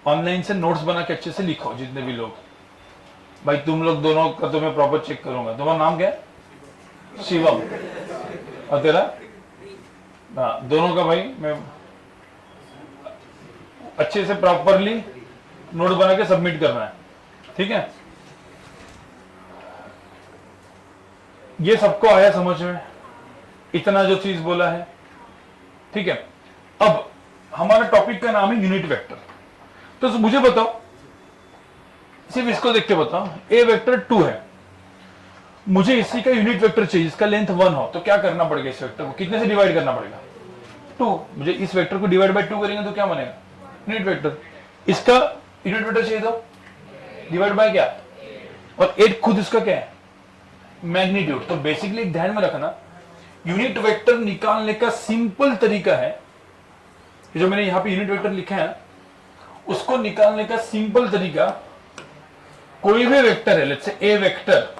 ऑनलाइन से नोट्स बना के अच्छे से लिखो जितने भी लोग। भाई तुम लोग दोनों का तो मैं प्रॉपर चेक करूंगा। तुम्हारा नाम क्या है, शिवम, और तेरा, हाँ दोनों का भाई मैं अच्छे से प्रॉपरली नोट बना के सबमिट करना है, ठीक है। ये सबको आया समझ में, इतना जो चीज बोला है, ठीक है। अब हमारा टॉपिक का नाम है यूनिट वेक्टर। तो मुझे बताओ, सिर्फ इसको देख के बताओ, ए वेक्टर 2 है, मुझे इसी का यूनिट वेक्टर चाहिए, इसका लेंथ 1 हो, तो क्या करना पड़ेगा? इस वेक्टर को कितने से डिवाइड करना पड़ेगा? 2। मुझे इस वेक्टर को डिवाइड बाय 2 करेंगे तो क्या बनेगा? Unit vector. इसका यूनिट वेक्टर चाहिए तो डिवाइड बाय क्या, और 8 खुद इसका क्या है? मैग्नीट्यूड। तो बेसिकली ध्यान में रखना, यूनिट वेक्टर निकालने का सिंपल तरीका है, जो मैंने यहां पे यूनिट वेक्टर लिखा है, उसको निकालने का सिंपल तरीका, कोई भी वेक्टर है, लेट्स से ए वेक्टर,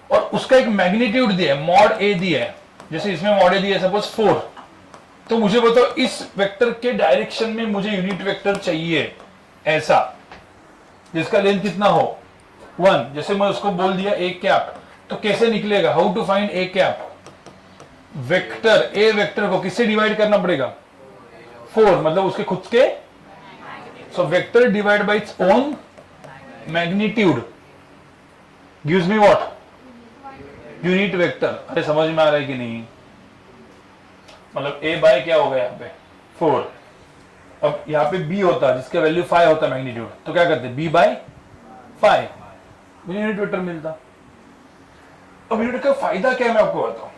और उसका एक मैग्नीट्यूड दिया है, मॉड ए दिया है, जैसे इसमें मॉड ए दिया है सपोज 4, तो मुझे बताओ इस वेक्टर के डायरेक्शन में मुझे यूनिट वेक्टर चाहिए ऐसा, जिसका लेंथ कितना हो? 1। जैसे मैं उसको बोल दिया ए कैप, तो कैसे निकलेगा? How to find A cap? Vector A vector को किससे डिवाइड करना पड़ेगा? 4, मतलब उसके खुद के। So vector divide bye its own magnitude gives me what? Unit vector. अरे समझ में आ रहा है कि नहीं? मतलब ए बाय क्या हो गया यहाँ पे? 4। अब यहाँ पे बी होता, जिसका वैल्यू 5 होता मैग्नीट्यूड, तो क्या करते? बी बाय 5, मुझे यूनिट वेक्टर मिलता। अब यूनिट का फायदा क्या है मैं आपको बताऊं।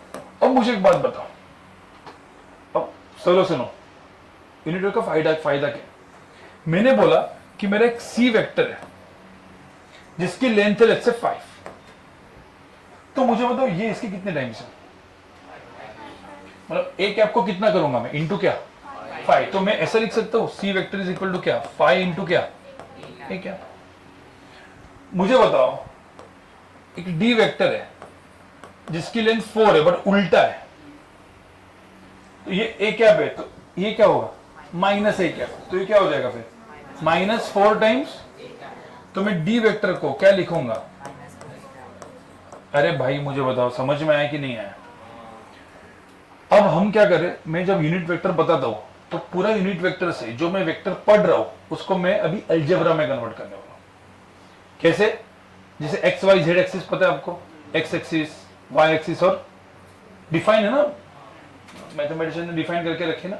अब मुझे एक बात बताओ, अब चलो सुनो, यूनिट वेक्टर का फायदा क्या? मैंने बोला कि मेरा एक सी वेक्टर है जिसकी लेंथ है लेट्स से 5, तो मुझे बताओ ये इसके कितने डायमेंशन, मतलब ए कैप को कितना करूंगा मैं? इंटू क्या? 5। तो मैं ऐसा लिख सकता हूं, C vector is equal to क्या? 5 इंटू क्या? A cap. मुझे बताओ एक डी वेक्टर है जिसकी लेंथ 4 है बट उल्टा है, तो ये ए कैप है, तो ये क्या होगा? Minus A cap. तो ये क्या हो जाएगा फिर? -4 टाइम्स। तो मैं डी वेक्टर को क्या लिखूंगा? अरे भाई मुझे बताओ समझ में आया कि नहीं आया? अब हम क्या करें, मैं जब यूनिट वेक्टर बताता हूं तो पूरा यूनिट वेक्टर से जो मैं वेक्टर पढ़ रहा हूं उसको मैं अभी अलजेब्रा में कन्वर्ट करने वाला हूं। कैसे? जैसे एक्स वाई जेड एक्सिस पता है आपको, एक्स एक्सिस वाई एक्सिस, और डिफाइन है ना, मैथमेटिशियन ने डिफाइन करके रखे ना,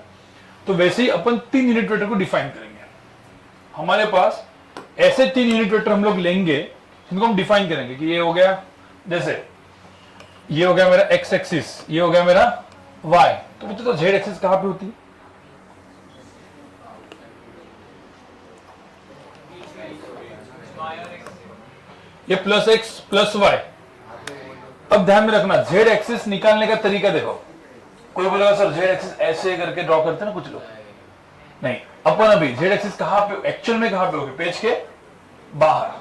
तो वैसे ही अपन 3 यूनिट वेक्टर को डिफाइन करेंगे। हमारे पास ऐसे 3 यूनिट वेक्टर हम लोग लेंगे जिनको हम डिफाइन करेंगे कि ये हो गया, जैसे ये हो गया मेरा एक्स एक्सिस, ये हो गया मेरा वाई, तो मुझे तो जेड एक्सिस कहां पे होती है? ये प्लस एक्स प्लस वाई। अब ध्यान में रखना, जेड एक्सिस निकालने का तरीका देखो। कोई बोलेगा सर जेड एक्सिस ऐसे करके ड्रॉ करते हैं ना कुछ लोग, नहीं, अपन अभी जेड एक्सिस कहां पे एक्चुअल में कहां पे होगी? पेज के बाहर।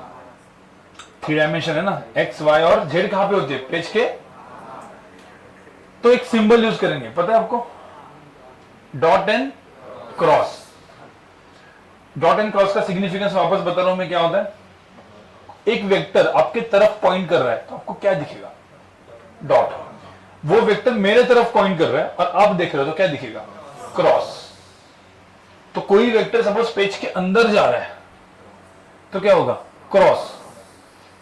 3 डायमेंशन है ना, एक्स वाई और जेड कहां पे होती है? पेज के। तो एक सिंबल यूज करेंगे, पता है आपको? Dot and cross. Dot and cross का सिग्निफिकेंस वापस बता रहा हूं मैं, क्या होता है? एक वेक्टर आपके तरफ पॉइंट कर रहा है तो आपको क्या दिखेगा? डॉट। वो वेक्टर मेरे तरफ पॉइंट कर रहा है और आप देख रहे हो तो क्या दिखेगा? क्रॉस। तो कोई वेक्टर सपोज पेज के अंदर जा रहा है तो क्या होगा? क्रॉस।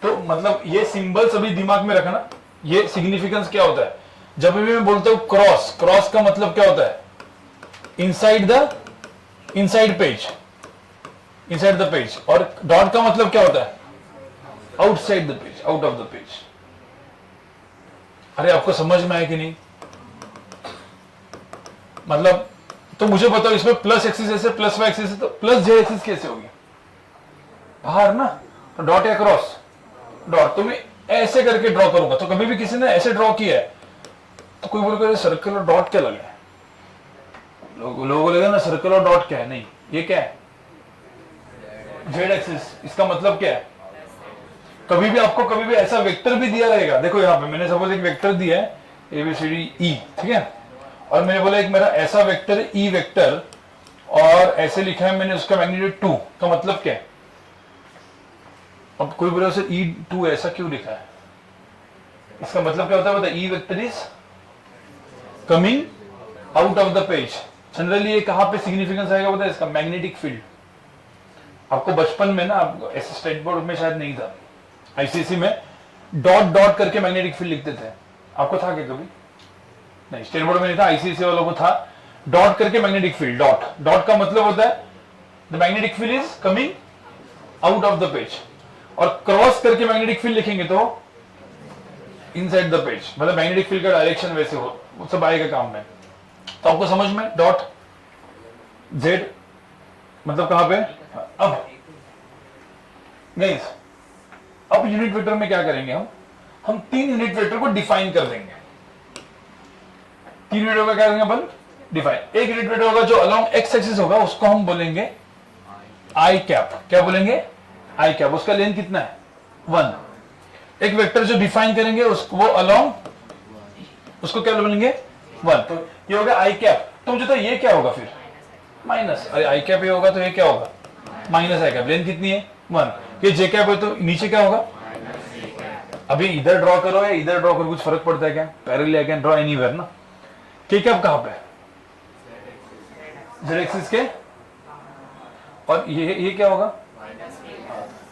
तो मतलब ये सिंबल्स अभी दिमाग में रखना, ये सिग्निफिकेंस क्या होता है? जब भी मैं बोलता हूं क्रॉस, क्रॉस का मतलब क्या होता है? Inside page, inside the page. और डॉट का मतलब क्या होता है? Outside the page, out of the page. अरे आपको समझ में आया कि नहीं? मतलब तो मुझे बताओ, इसमें प्लस एक्सिस ऐसे, प्लस वाई एक्सिस है, तो प्लस जेड एक्सिस कैसे होगी? बाहर ना, तो डॉट या क्रॉस? डॉट। तो मैं ऐसे करके ड्रॉ करूंगा, तो कभी भी किसी ने ऐसे ड्रॉ किया है तो कोई बोलेगा सर्कल और डॉट क्या लगा है? लोगों बोलेगा ना सर्कल और डॉट क्या है? नहीं, ये क्या है? Z axis. इसका मतलब क्या है? कभी भी आपको कभी भी ऐसा वेक्टर भी दिया रहेगा, देखो यहाँ पे मैंने सपोज एक वेक्टर दिया है ABCD E, ठीक है, और मैंने बोला एक मेरा ऐसा वेक्टर है E वेक्टर, और ऐसे लिखा है मैंने उसका मैग्नीट्यूड 2, का मतलब क्या है? अब कोई बोले सर E2 ऐसा क्यों लिखा है? इसका मतलब क्या होता है? E vector is coming out of the page, generally ये कहां पे सिग्निफिकेंस आएगा पता है इसका? Magnetic field. आपको बचपन में ना, आपको ऐसे स्टेट बोर्ड में शायद नहीं था, आईसीएसई में डॉट डॉट करके मैग्नेटिक फील्ड लिखते थे। आपको था क्या कभी? नहीं, स्टेट बोर्ड में नहीं था, आईसीएसई वालों को था डॉट करके मैग्नेटिक फील्ड। डॉट डॉट का मतलब होता है the magnetic field is coming out of the page, और क्रॉस करके मैग्नेटिक फील्ड लिखेंगे तो इनसाइड द पेज, मतलब मैग्नेटिक फील्ड का डायरेक्शन वैसे हो, वो सब आएगा काम में। तो आपको समझ में डॉट जेड मतलब कहां पे? अब गाइस, अब यूनिट वेक्टर में क्या करेंगे हम 3 यूनिट वेक्टर को डिफाइन कर देंगे। 3 यूनिट वेक्टर क्या करेंगे अपन? डिफाइन। एक यूनिट वेक्टर होगा जो अलोंग एक्स एक्सिस होगा, उसको हम बोलेंगे आई कैप। क्या बोलेंगे? आई कैप। उसका लेंथ कितना है? 1। एक वेक्टर जो डिफाइन करेंगे उसको वो अलोंग, उसको क्या बोलेंगे? 1। तो ये होगा आई कैप। तो मुझे तो ये क्या होगा फिर? माइनस। अरे आई कैप ये होगा तो ये क्या होगा? माइनस आई कैप। लेंथ कितनी है? 1। ये जे कैप है तो नीचे क्या होगा? अभी इधर ड्रॉ करो या इधर ड्रॉ करो, कुछ फर्क पड़ता है क्या? Parallel I can draw anywhere ना। के कैप कहां पे? जेड एक्सिस के। और ये क्या होगा?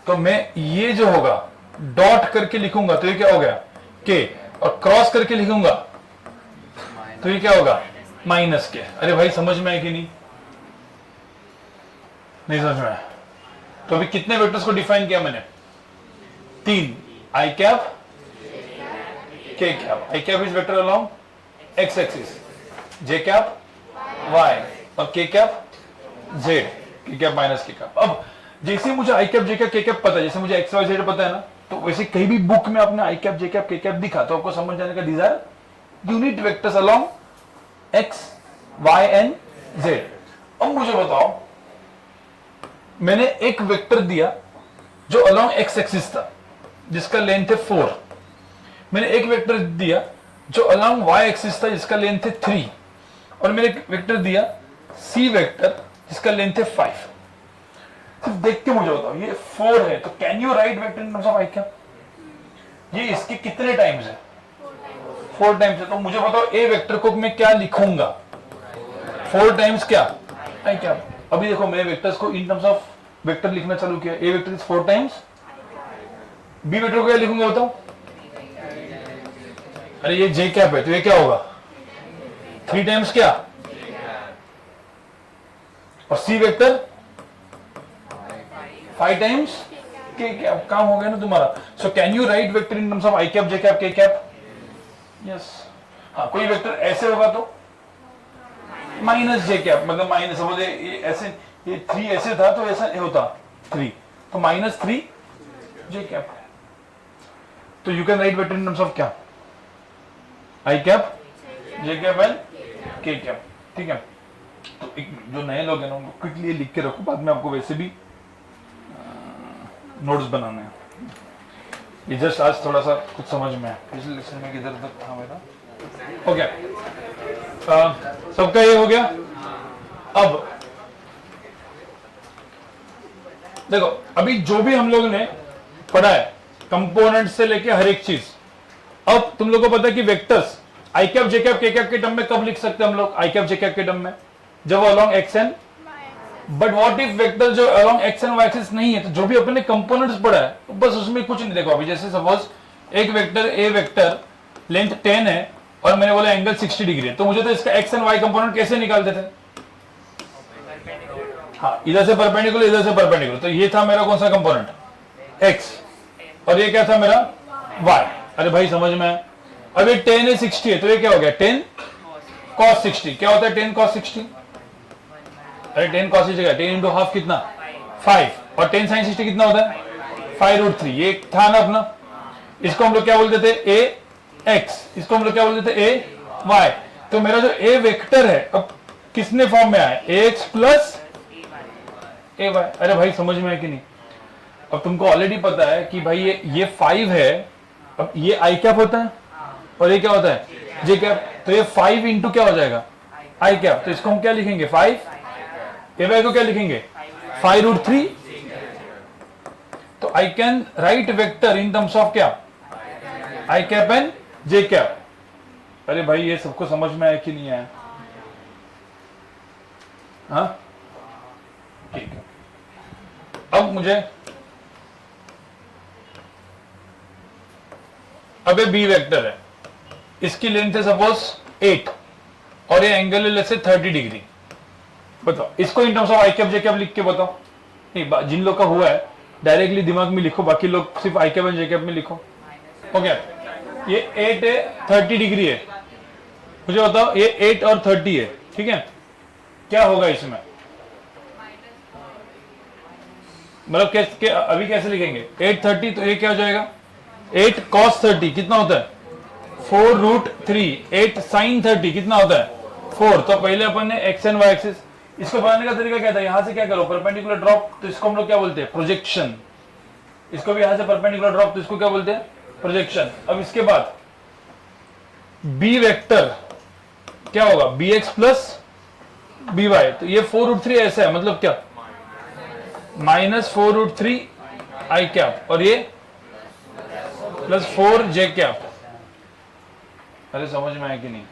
तो मैं ये जो होगा डॉट करके लिखूंगा तो ये क्या हो गया? के। और क्रॉस करके लिखूंगा तो ये क्या होगा? माइनस के। अरे भाई समझ में है कि नहीं? नहीं समझ में आया? तो अभी कितने वेक्टर्स को डिफाइन किया मैंने? 3। आई कैप, के cap. I cap is vector along X axis, J cap Y, और K cap Z. K cap minus K cap. अब जैसे मुझे आई कैप, जे कैप, के कैप पता है, जैसे मुझे एक्स वाई जेड पता है ना, तो वैसे कहीं भी बुक में आपने आई कैप, जे कैप, के कैप दिखा तो आपको समझ जाने का these are unit vectors along X Y and Z. अब मुझे बताओ, मैंने एक वेक्टर दिया जो अलोंग एक्स एक्सिस था जिसका लेंथ है 4। मैंने एक वेक्टर दिया जो अलोंग वाई एक्सिस था जिसका लेंथ है 3, और मैंने एक वेक्टर दिया सी वेक्टर जिसका लेंथ है 5। सिर्फ देख के मुझे बताओ, ये 4 है तो can you right vector in terms of I cap? ये इसके कितने टाइम्स है? 4 टाइम्स है। तो मुझे बताओ ए वेक्टर को मैं क्या लिखूंगा? 4 टाइम्स क्या? I cap. अभी देखो मैं वेक्टर्स को इन टर्म्स ऑफ वेक्टर लिखना चालू किया। A vector is 4 times. B vector को क्या लिखूंगा बताओ? अरे ये जे कैप है तो ये क्या होगा? 3 टाइम्स क्या? और सी वेक्टर 5 टाइम्स के कैप। काम हो गया ना तुम्हारा। So can you right vector in terms of I cap, J cap, के कैप? यस। हाँ, कोई वेक्टर ऐसे होगा तो माइनस जे कैप, मतलब माइनस बोले ऐसे, ये 3 ऐसे था तो ऐसा होता 3, तो -3 जे कैप। तो you can write vector in terms of क्या? I cap, J cap and के कैप। ठीक है। तो एक जो नए लोग हैं ना उनको क्विकली लिख के रखो, बाद में आपको वैसे भी नोट्स बनाने हैं। ये जस्ट आज थोड़ा सा कुछ समझ में है, पिछले लेक्चर में किधर तक था मेरा। ओके, सबका ये हो गया। अब देखो, अभी जो भी हम लोग ने पढ़ा है कंपोनेंट से लेके हर एक चीज, अब तुम लोग को पता है कि vectors i cap, J cap, के कैप के टर्म में कब लिख सकते हैं हम लोग? आई कैप, जे कैप के टर्म में जब along x and, but what if vector जो along x and y axis नहीं है, तो जो भी अपने कंपोनेंट्स पढ़ा है बस उसमें कुछ नहीं। देखो अभी जैसे सपोज एक वेक्टर ए वेक्टर लेंथ 10 है और मैंने बोला एंगल 60 डिग्री है, तो मुझे तो इसका एक्स एंड वाई कंपोनेंट कैसे निकालते थे? हाँ, इधर से परपेंडिकुलर, इधर से परपेंडिकुलर। तो ये था मेरा कौन सा कंपोनेंट? एक्स, और ये क्या था मेरा? वाई। अरे भाई समझ में है? अब ये 10 है, 60 है, तो ये क्या हो गया? 10 cos 60। क्या होता है 10 cos 60? अरे 10 cos 60 10 इंटू हाफ कितना? 5, और 10 sin 60 कितना होता है? 5√3। ये था ना अपना। इसको हम लोग क्या बोलते थे? ए एक्स। इसको हम लोग क्या बोलते थे? ए वाई। तो मेरा जो ए वेक्टर है अब किसने फॉर्म में आया? ए एक्स प्लस ए वाई। अरे भाई समझ में है कि नहीं? अब तुमको ऑलरेडी पता है कि भाई ये 5 है, अब ये आई कैप होता है और ये क्या होता है? जे कैप। तो ये 5 इंटू क्या हो जाएगा? आई कैप। तो इसको हम क्या लिखेंगे? 5। ए वाई को क्या लिखेंगे? 5√3। तो I can write vector in terms of क्या? I cap and J cap. अरे भाई ये सबको समझ में आया कि नहीं आया? हाँ ठीक है। अब मुझे अब ये बी वेक्टर है, इसकी लेंथ है सपोज 8 और ये एंगल है लेट्स से 30 डिग्री। बताओ इसको इन terms of I cap J cap लिख के बताओ। नहीं, जिन लोग का हुआ है डायरेक्टली दिमाग में लिखो, बाकी लोग सिर्फ आई कैप एंड जे कैप में लिखो। ओके ये 8 है 30 डिग्री है, मुझे बताओ ये 8 और 30 है, ठीक है, क्या होगा इसमें? मतलब कैसे अभी कैसे लिखेंगे 830, तो ये क्या हो जाएगा 8 cos 30 कितना होता है 4√3, 8 sin 30 कितना होता है 4। तो पहले अपन ने एक्स एंड वाई एक्सिस, इसको बनाने का तरीका क्या था, यहां से क्या करो परपेंडिकुलर ड्रॉप, तो इसको हम लोग क्या बोलते हैं प्रोजेक्शन। इसको भी यहां से परपेंडिकुलर ड्रॉप, तो इसको क्या बोलते हैं प्रोजेक्शन। अब इसके बाद बी वेक्टर क्या होगा B X plus B Y, तो ये 4√3 ऐसा है, मतलब क्या -4√3 आई कैप और ये +4 जे कैप। अरे समझ में आया कि नहीं?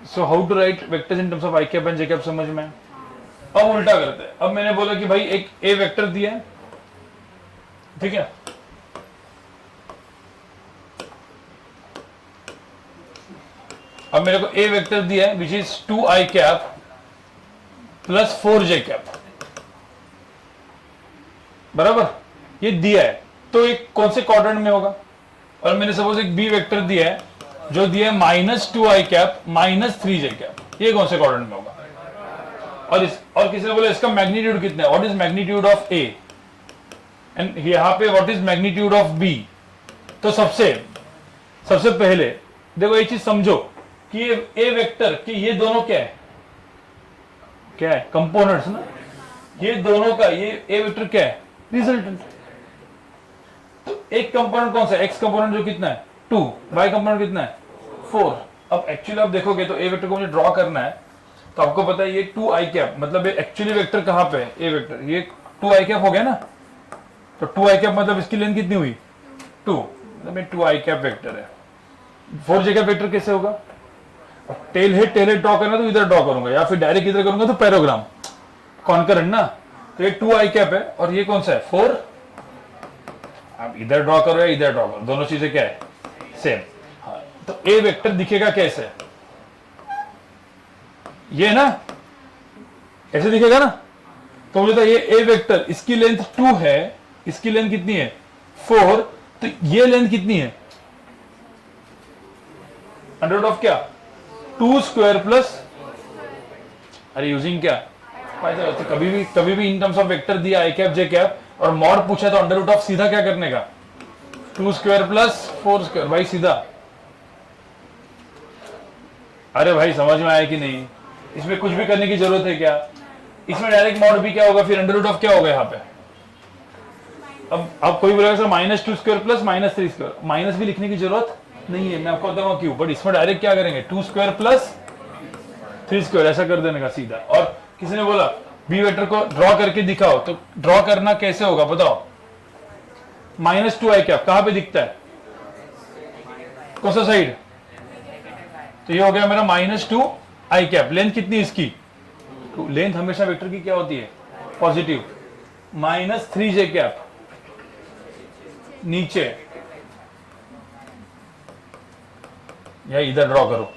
So how to write vectors in terms of I cap and J cap समझ में? अब उल्टा करते हैं। अब मैंने बोला कि भाई एक ए वेक्टर दिया है, ठीक है, अब मेरे को ए वेक्टर दिया है which is 2 i cap plus 4 j cap, बराबर, ये दिया है, तो एक कौन से क्वाड्रेंट में होगा? और मैंने सपोज एक बी वेक्टर दिया है जो दिया है -2 आई कैप -3 जे कैप, ये कौन से क्वाड्रेंट में होगा? और किसी ने बोला इसका मैग्नीट्यूड कितना है, what is magnitude of A, and यहां पे what is magnitude of B. तो सबसे पहले देखो एक चीज समझो कि ये ए वेक्टर कि ये दोनों क्या है कंपोनेंट्स ना, ये दोनों का ये ए वेक्टर क्या है रिजल्टेंट। तो एक कंपोनेंट कौन सा एक्स कंपोनेंट जो कितना है 2, वाई कंपोनेंट कितना है 4। अब एक्चुअली आप देखोगे तो ए वेक्टर को मुझे ड्रॉ करना है, तो आपको पता है ये 2 आई कैप, मतलब ये एक्चुअली वेक्टर कहां पे है ए वेक्टर, ये 2 आई कैप हो गया ना, तो 2 आई कैप मतलब इसकी लेंथ कितनी हुई 2, मतलब ये 2 आई कैप वेक्टर है। 4 जे कैप वेक्टर कैसे होगा? टेल हेड ड्रॉ करना तो इधर ड्रॉ करूंगा, या फिर डायरेक्ट इधर करूंगा तो पैराग्राम कॉन्करेंट ना, तो ये 2 आई कैप है और ये कौन सा है 4। आप इधर ड्रॉ करो या इधर ड्रॉ करो, दोनों चीजें क्या है सेम। हाँ, तो ए वेक्टर दिखेगा कैसे, ये ना ऐसे दिखेगा ना, तो मुझे तो ये ए वेक्टर इसकी लेंथ 2 है, इसकी लेंथ कितनी है 4, तो ये लेंथ कितनी है अंडर ऑफ क्या 2 स्क्वायर प्लस, अरे यूजिंग क्या तो कभी भी इन टर्म्स ऑफ वेक्टर दिया आई कैप जे कैप और मॉड पूछा तो अंडर रूट ऑफ सीधा क्या करने का 2 स्क्वायर प्लस 4 स्क्वायर, भाई सीधा। अरे भाई समझ में आया कि नहीं? इसमें कुछ भी करने की जरूरत है क्या? इसमें डायरेक्ट मॉड भी क्या होगा, फिर अंडर रूट ऑफ क्या होगा यहाँ पे। अब कोई बोलेगा sir -2 square plus -3 square, minus भी लिखने की जरूरत नहीं है, मैं आपको बताऊंगा क्यों, बट इसमें डायरेक्ट क्या करेंगे 2 स्क्वायर प्लस 3 स्क्वायर ऐसा कर देने का सीधा। और किसी ने बोला बी वेक्टर को ड्रॉ करके दिखाओ, तो ड्रॉ करना कैसे होगा बताओ। -2 आई कैप कहां पे दिखता है, कौन सा साइड, तो ये हो गया मेरा -2 आई कैप। लेंथ कितनी इसकी, तो लेंथ हमेशा वेक्टर की क्या होती है पॉजिटिव, -3 जे कैप नीचे, या इधर ड्रॉ करो,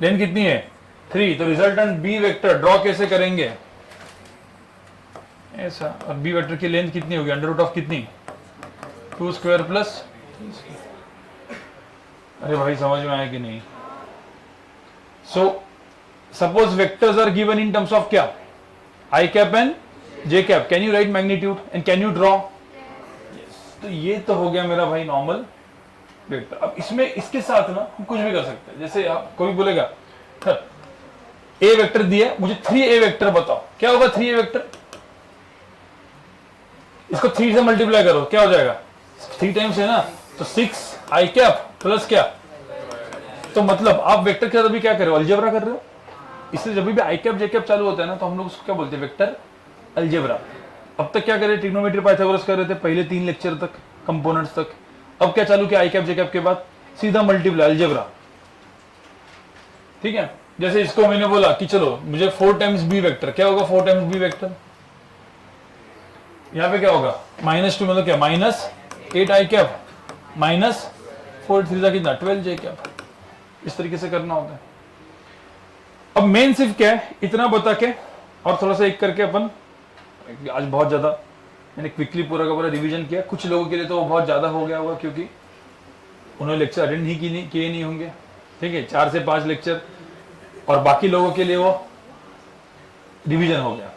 लेंथ कितनी है 3, तो रिजल्टेंट बी वेक्टर ड्रॉ कैसे करेंगे ऐसा, और बी वेक्टर की लेंथ कितनी होगी अंडर रूट ऑफ कितनी 2 स्क्वायर प्लस, अरे भाई समझ में आया कि नहीं? So suppose vectors are given in terms of क्या i cap and J cap, can you write magnitude and can you draw? तो ये तो हो गया मेरा भाई नॉर्मल वेक्टर। अब इसमें इसके साथ ना हम कुछ भी कर सकते हैं, जैसे कोई बोलेगा सर ए वेक्टर दिया मुझे 3a वेक्टर बताओ, क्या होगा 3a वेक्टर, इसको 3 से मल्टीप्लाई करो क्या हो जाएगा 3 टाइम्स है ना, तो 6 आई कैप प्लस क्या, तो मतलब आप वेक्टर के साथ अभी क्या कर रहे हो अलजेब्रा कर रहे हो। इससे जब भी आई कैप जे कैप चालू होता है ना, तो हम लोग उसको क्या बोलते हैं वेक्टर अलजेब्रा। अब तक क्या कर रहे, ट्रिग्नोमेट्री पाइथागोरस कर रहे थे पहले 3 लेक्चर तक कंपोनेंट्स तक, अब क्या चालू किया आई कैप जे कैप के बाद सीधा मल्टीप्लाई अलजेब्रा, ठीक ठीक है, जैसे इसको मैंने बोला कि चलो मुझे 4 टाइम्स बी वेक्टर, क्या होगा 4 टाइम्स बी वेक्टर, यहाँ पे क्या होगा -2 मतलब क्या -8 आई कैप माइनस 4 3 कितना 12 जे कैप। इस तरीके से करना होता है। अब मेन सिर्फ क्या है, इतना बता के और थोड़ा सा एक करके अपन, आज बहुत ज्यादा मैंने क्विकली पूरा का पूरा रिवीजन किया। कुछ लोगों के लिए तो वो बहुत ज्यादा हो गया होगा क्योंकि उन्होंने लेक्चर अटेंड ही किए नहीं होंगे, ठीक है, 4 से 5 लेक्चर, और बाकी लोगों के लिए वो रिवीजन हो गया।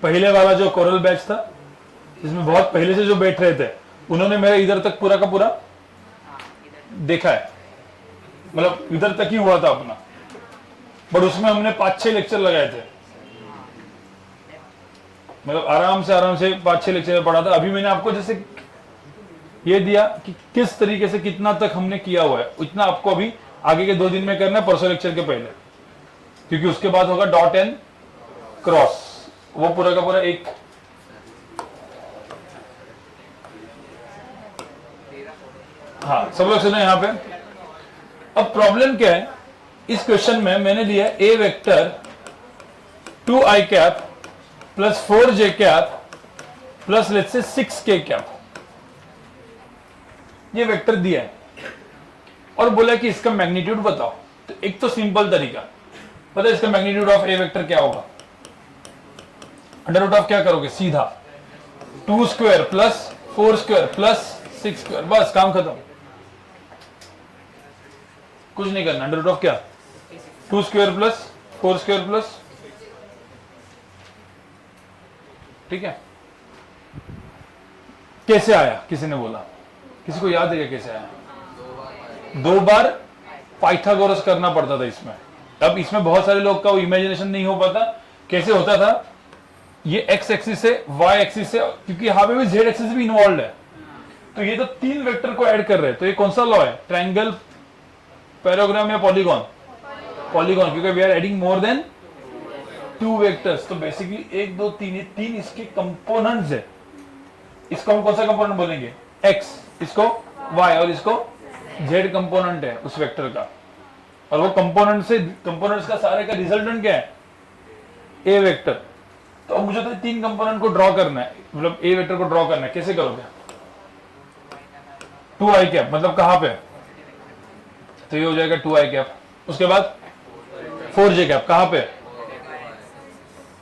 पहले वाला जो कोरल बैच था जिसमें बहुत पहले से जो बैठ रहे थे उन्होंने मेरा इधर तक पूरा का पूरा देखा है, मतलब इधर तक ही हुआ था अपना, बट उसमें हमने 5-6 लेक्चर लगाए थे, मतलब आराम से 5-6 लेक्चर पढ़ा था। अभी मैंने आपको जैसे ये दिया कि किस तरीके से कितना तक हमने किया हुआ है, इतना आपको अभी आगे के 2 दिन में करना है, परसों लेक्चर के पहले, क्योंकि उसके बाद होगा डॉट एंड क्रॉस, वो पूरा का पूरा एक हाँ सब लोग सुनो यहाँ पे। अब प्रॉब्लम क्या है, इस क्वेश्चन में मैंने लिया a vector 2 i cap plus 4 j cap plus let's say 6 के कैप, ये वेक्टर दिया है और बोला कि इसका मैग्नीट्यूड बताओ। तो एक तो सिंपल तरीका पता है, इसका मैग्नीट्यूड ऑफ ए वेक्टर क्या होगा, अंडर रूट ऑफ क्या करोगे, सीधा 2 square plus 4 square plus 6 square, बस काम खत्म, कुछ नहीं करना। अंडर रूट ऑफ क्या 2 स्क्वायर प्लस 4 स्क्वायर प्लस, ठीक है। कैसे आया, किसी ने बोला, किसी को याद है क्या कैसे आया? 2 बार पाइथागोरस करना पड़ता था इसमें। अब इसमें बहुत सारे लोग का इमेजिनेशन नहीं हो पाता। कैसे होता था, ये एक्स एक्सिस से वाई एक्सिस से, क्योंकि यहाँ पे भी जेड एक्सिस भी इन्वॉल्व है, तो ये तो 3 वेक्टर को ऐड कर रहे हैं। तो ये कौन सा लॉ है, ट्रायंगल, पैराग्राम या पॉलीगॉन? पॉलीगॉन, क्योंकि we are adding more than 2 vectors. तो बेसिकली 1 2 3, ये 3 इसके कंपोनेंट्स है। इसको हम कौन सा कंपोनेंट बोलेंगे, एक्स, इसको वाई, और इसको जेड कंपोनेंट है उस वेक्टर का। और वो कंपोनेंट से, कंपोनेंट्स का सारे का रिजल्टेंट क्या है, ए वेक्टर। तो अब मुझे तो 3 कंपोनेंट को ड्रॉ करना है, मतलब ए वेक्टर को ड्रॉ करना है। कैसे करोगे, 2 आई कैप मतलब कहां पे, तो ये हो जाएगा 2 आई कैप। उसके बाद 4 जे कैप कहां पे,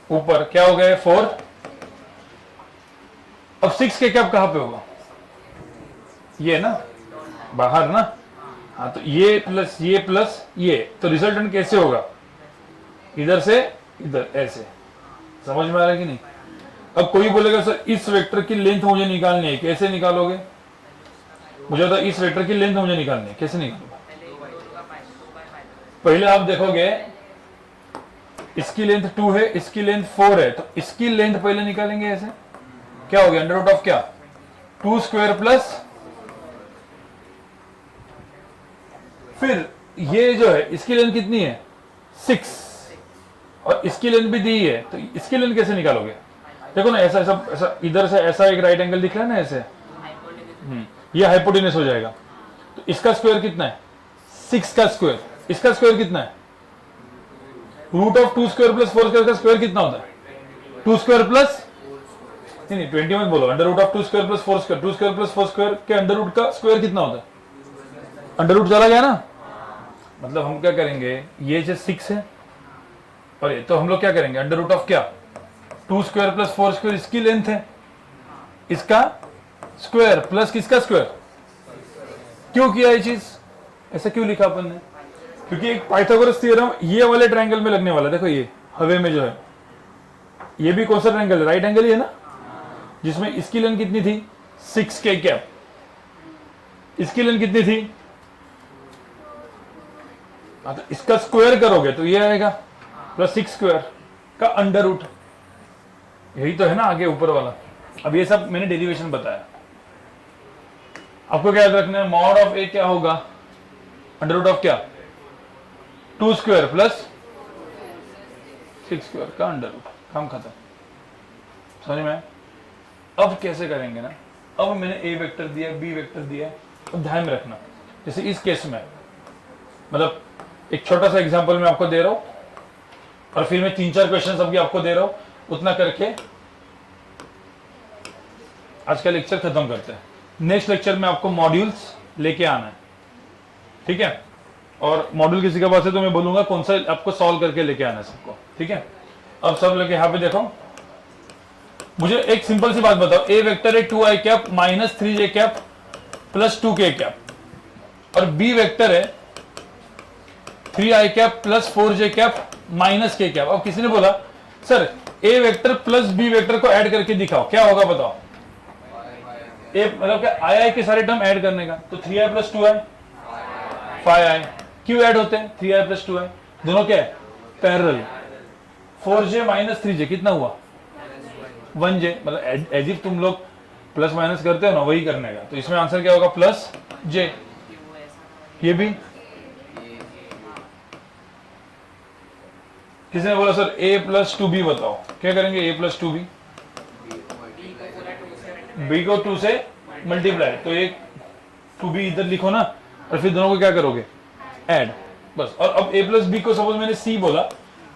ऊपर, क्या हो गया 4। अब 6 के कैप कहां पे होगा, ये ना, बाहर ना, हाँ, तो ये प्लस ये, तो रिजल्टेंट कैसे होगा, इधर से इधर, ऐसे। समझ में आ रहा है कि नहीं? अब कोई बोलेगा सर इस वेक्टर की लेंथ मुझे निकालनी है, कैसे निकालोगे? मुझे तो इस वेक्टर की लेंथ मुझे निकालनी है, कैसे निकालोगे? पहले आप देखोगे इसकी लेंथ 2 है, इसकी लेंथ 4 है, तो इसकी लेंथ पहले निकालेंगे ऐसे। क्या हो गया, अंडर रूट ऑफ क्या, 2 स्क्वायर प्लस, फिर ये जो है इसकी लेंथ कितनी है 6, और इसकी लेंथ भी दी है, तो इसकी लेंथ कैसे निकालोगे? देखो ना, ऐसा ऐसा ऐसा, इधर से ऐसा एक राइट एंगल दिख रहा है ना ऐसे, ये हाइपोटेनस हो जाएगा। तो इसका स्क्वायर कितना है 6 का स्क्वायर, इसका स्क्वायर कितना है, root of 2 square plus 4 square का स्क्वायर कितना होता है, 2 स्क्वायर प्लस, नहीं 20 मत बोलो, under root of 2 square plus 4 square, 2 square plus 4 square के अंडर रूट का स्क्वायर कितना होता है, अंडर रूट चला गया ना। मतलब हम क्या करेंगे, ये जो 6 है और ये, तो हम लोग क्या करेंगे, अंडर रूट ऑफ क्या, 2 स्क्वायर प्लस 4 स्क्वायर इसकी लेंथ है, इसका स्क्वायर प्लस किसका स्क्वायर। क्यों किया ये चीज, ऐसा क्यों लिखा अपन ने, क्योंकि एक पाइथागोरस थ्योरम ये वाले ट्रायंगल में लगने वाला है। देखो ये हवे में जो है, ये भी कौन सा ट्रायंगल है, राइट एंगल ही है ना, जिसमें इसकी लेंथ कितनी थी 6 के कैप, इसकी लेंथ कितनी थी, तो इसका स्क्वायर करोगे तो ये आएगा प्लस 6 स्क्वायर का अंडर रूट, यही तो है ना आगे ऊपर वाला। अब ये सब मैंने डेरिवेशन बताया, आपको क्या याद रखना है, मॉड ऑफ ए क्या होगा, अंडर रूट ऑफ क्या, 2 स्क्वायर प्लस 6 स्क्वायर का अंडर रूट, काम खत्म। समझ में? अब कैसे करेंगे ना, अब मैंने ए वेक्टर दिया, बी वेक्टर दिया, अब ध्यान में रखना, जैसे इस केस में, मतलब एक छोटा सा एग्जांपल मैं आपको दे रहा हूं और फिर मैं 3-4 क्वेश्चन अभी आपको दे रहा हूं, उतना करके आज का लेक्चर खत्म करते हैं। नेक्स्ट लेक्चर में आपको मॉड्यूल्स लेके आना है, ठीक है। और मॉड्यूल किसी के पास है तो मैं बोलूंगा कौन सा आपको सॉल्व करके लेके आना है सबको, ठीक है। अब सब लोग यहाँ पे देखो, मुझे एक सिंपल सी बात बताओ, ए वेक्टर है 2i cap minus 3j cap plus 2k cap और बी वेक्टर है 3i cap plus 4j cap minus k cap. अब किसी ने बोला sir A vector plus b vector को ऐड करके दिखाओ, क्या होगा बताओ। ए मतलब क्या, आई के सारे टर्म ऐड करने का, तो 3i प्लस 2i 5i क्यों ऐड होते हैं, 3i प्लस 2i दोनों क्या है पैरेलल। 4j माइनस 3j कितना हुआ 1j, मतलब एज इफ तुम लोग प्लस माइनस करते हो ना, वही करने का। तो इसमें आंसर क्या होगा प्लस j। ये भी किसी ने बोला सर a प्लस 2b बताओ, क्या करेंगे a प्लस 2b, b को 2 से मल्टीप्लाई, तो एक 2b इधर लिखो ना और फिर दोनों को क्या करोगे ऐड, बस। और अब a प्लस बी को सपोज मैंने c बोला,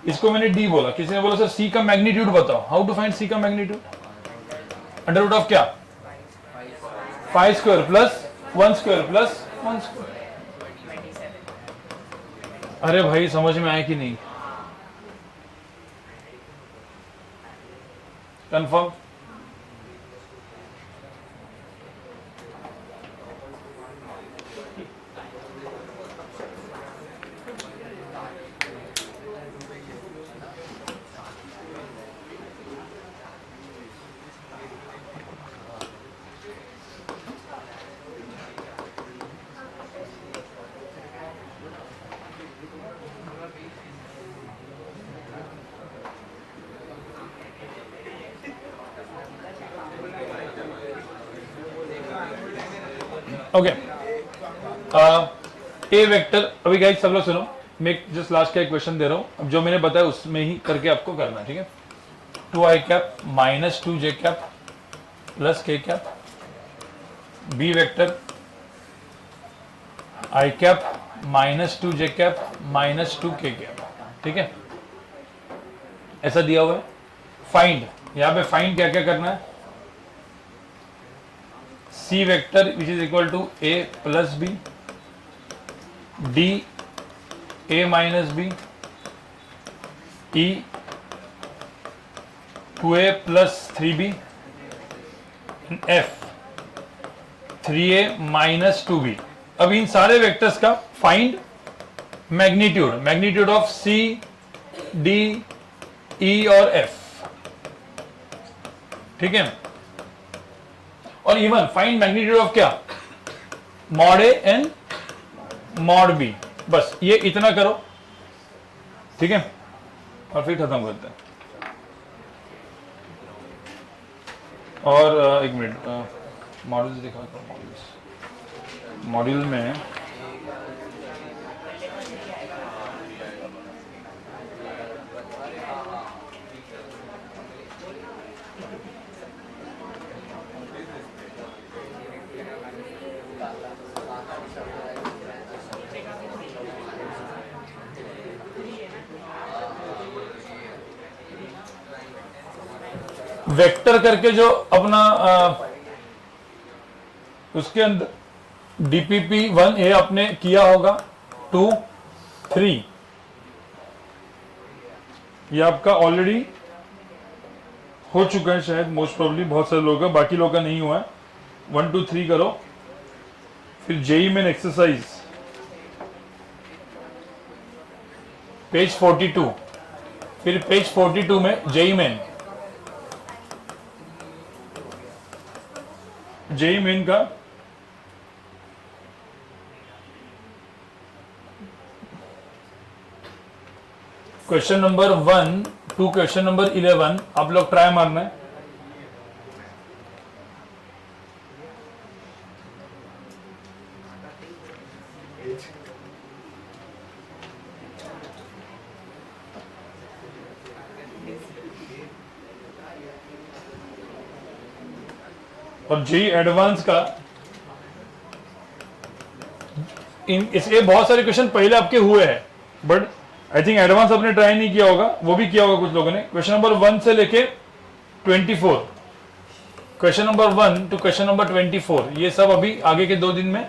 इसको मैंने d बोला, किसी ने बोला सर c का मैग्नीट्यूड बताओ, हाउ टू फाइंड c का मैग्नीट्यूड, अंडर रूट ऑफ क्या 5 square plus 1 square plus 1 square. अरे भाई समझ में आया कि नहीं, कंफर्म। ओके, ए वेक्टर, अभी गाइस सब लोग सुनो, मैं जस्ट लास्ट का एक क्वेश्चन दे रहा हूं, अब जो मैंने बताया उसमें ही करके आपको करना है, ठीक है। 2i cap minus 2j cap plus k cap, B vector i cap minus 2j cap minus 2k cap, ठीक है, ऐसा दिया हुआ है। फाइंड, यहां पे फाइंड क्या क्या करना है, C vector which is equal to a plus B, d a minus B, e 2a plus 3b, f 3a minus 2b। अब इन सारे वेक्टर्स का find magnitude, magnitude of c, d, e और f, ठीक है। और इवन फाइंड मैग्नीट्यूड ऑफ क्या mod A and mod B, बस ये इतना करो, ठीक है, और फिर खत्म करते हैं। और एक मिनट मॉड्यूल्स दिखाता हूँ, मॉड्यूल में वेक्टर करके जो अपना उसके अंदर DPP 1A आपने किया होगा 2, 3, ये आपका ऑलरेडी हो चुका है शायद, मोस्ट प्रोबेबली बहुत सारे लोगों का, बाकी लोगों का नहीं हुआ है। 1, 2, 3 करो, फिर जेई मेन एक्सरसाइज पेज 42, फिर पेज 42 में जेई मेन का question number 1 to question number 11 आप लोग ट्राई मारना है। और जेई एडवांस का इसके बहुत सारे क्वेश्चन पहले आपके हुए हैं, बट आई थिंक एडवांस आपने ट्राई नहीं किया होगा, वो भी किया होगा कुछ लोगों ने। क्वेश्चन नंबर 1 से लेके 24, question number 1 to question number 24, ये सब अभी आगे के 2 दिन में